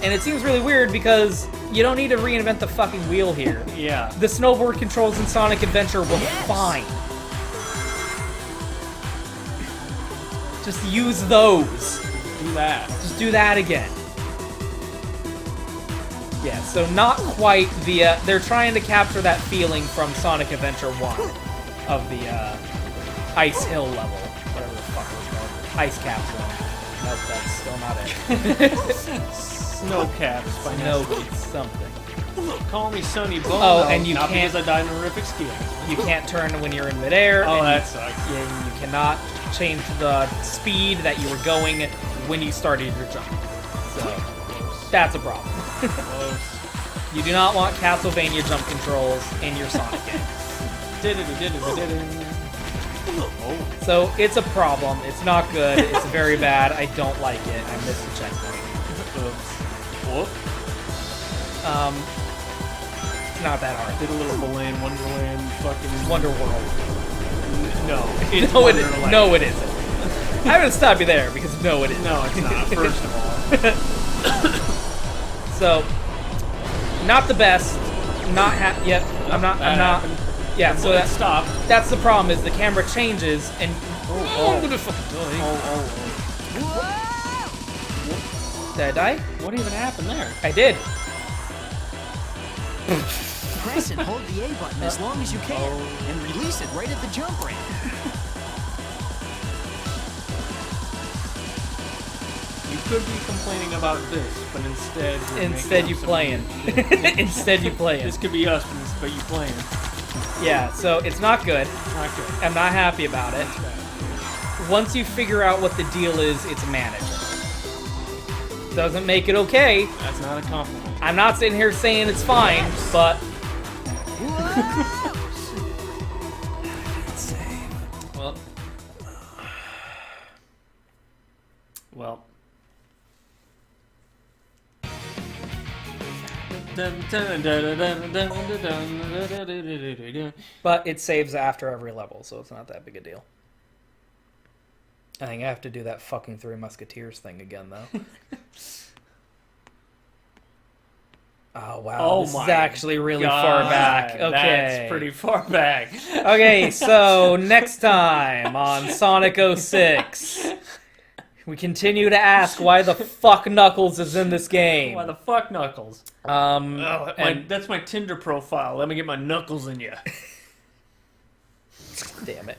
And it seems really weird because you don't need to reinvent the fucking wheel here. Yeah. The snowboard controls in Sonic Adventure were fine. Just use those. Do that. Just do that again. Yeah, so not quite the, they're trying to capture that feeling from Sonic Adventure 1 of the, Ice Hill level, whatever the fuck it was called. Ice Capsule. Nope, that's still not it. Snow caps by No, Nestle. it's something. Call me Sonny Bono. Oh, and you not can't- because I died in a horrific ski accident. You can't turn when you're in midair. Oh, and that sucks. you cannot change the speed that you were going when you started your jump. So, that's a problem. Close. You do not want Castlevania jump controls in your Sonic game. Oh. So it's a problem. It's not good. It's very bad. I don't like it. I missed the checkpoint. Whoop. It's not that hard. Did a little Wonderland fucking... Wonder World. No. It's No, Wonderland. no, it isn't. I'm gonna stop you there because no, it isn't. No, it's not, first of all. So, not the best. Not Yep. I'm not. That happened. Yeah. So Let's stop. that's the problem. Is the camera changes and. Oh. I'm gonna fucking die. Oh. Did I die? What even happened there? I did. Press and hold the A button as long as you can, and release it right at the jump ramp. You could be complaining about this, but instead... you're Instead, making you up some playing. shit. Instead, you playing. This could be us, but you playing. Yeah. So it's not good. Not good. I'm not happy about it. Once you figure out what the deal is, it's manageable. Doesn't make it okay. That's not a compliment. I'm not sitting here saying it's fine, but Well. Well. but it saves after every level, so it's not that big a deal. I think I have to do that fucking Three Musketeers thing again, though. Oh wow, Oh this my is actually really God, far back. Okay, That's pretty far back. Okay, so next time on Sonic 06, we continue to ask why the fuck Knuckles is in this game. Why the fuck Knuckles? And That's my Tinder profile. Let me get my knuckles in you. damn it.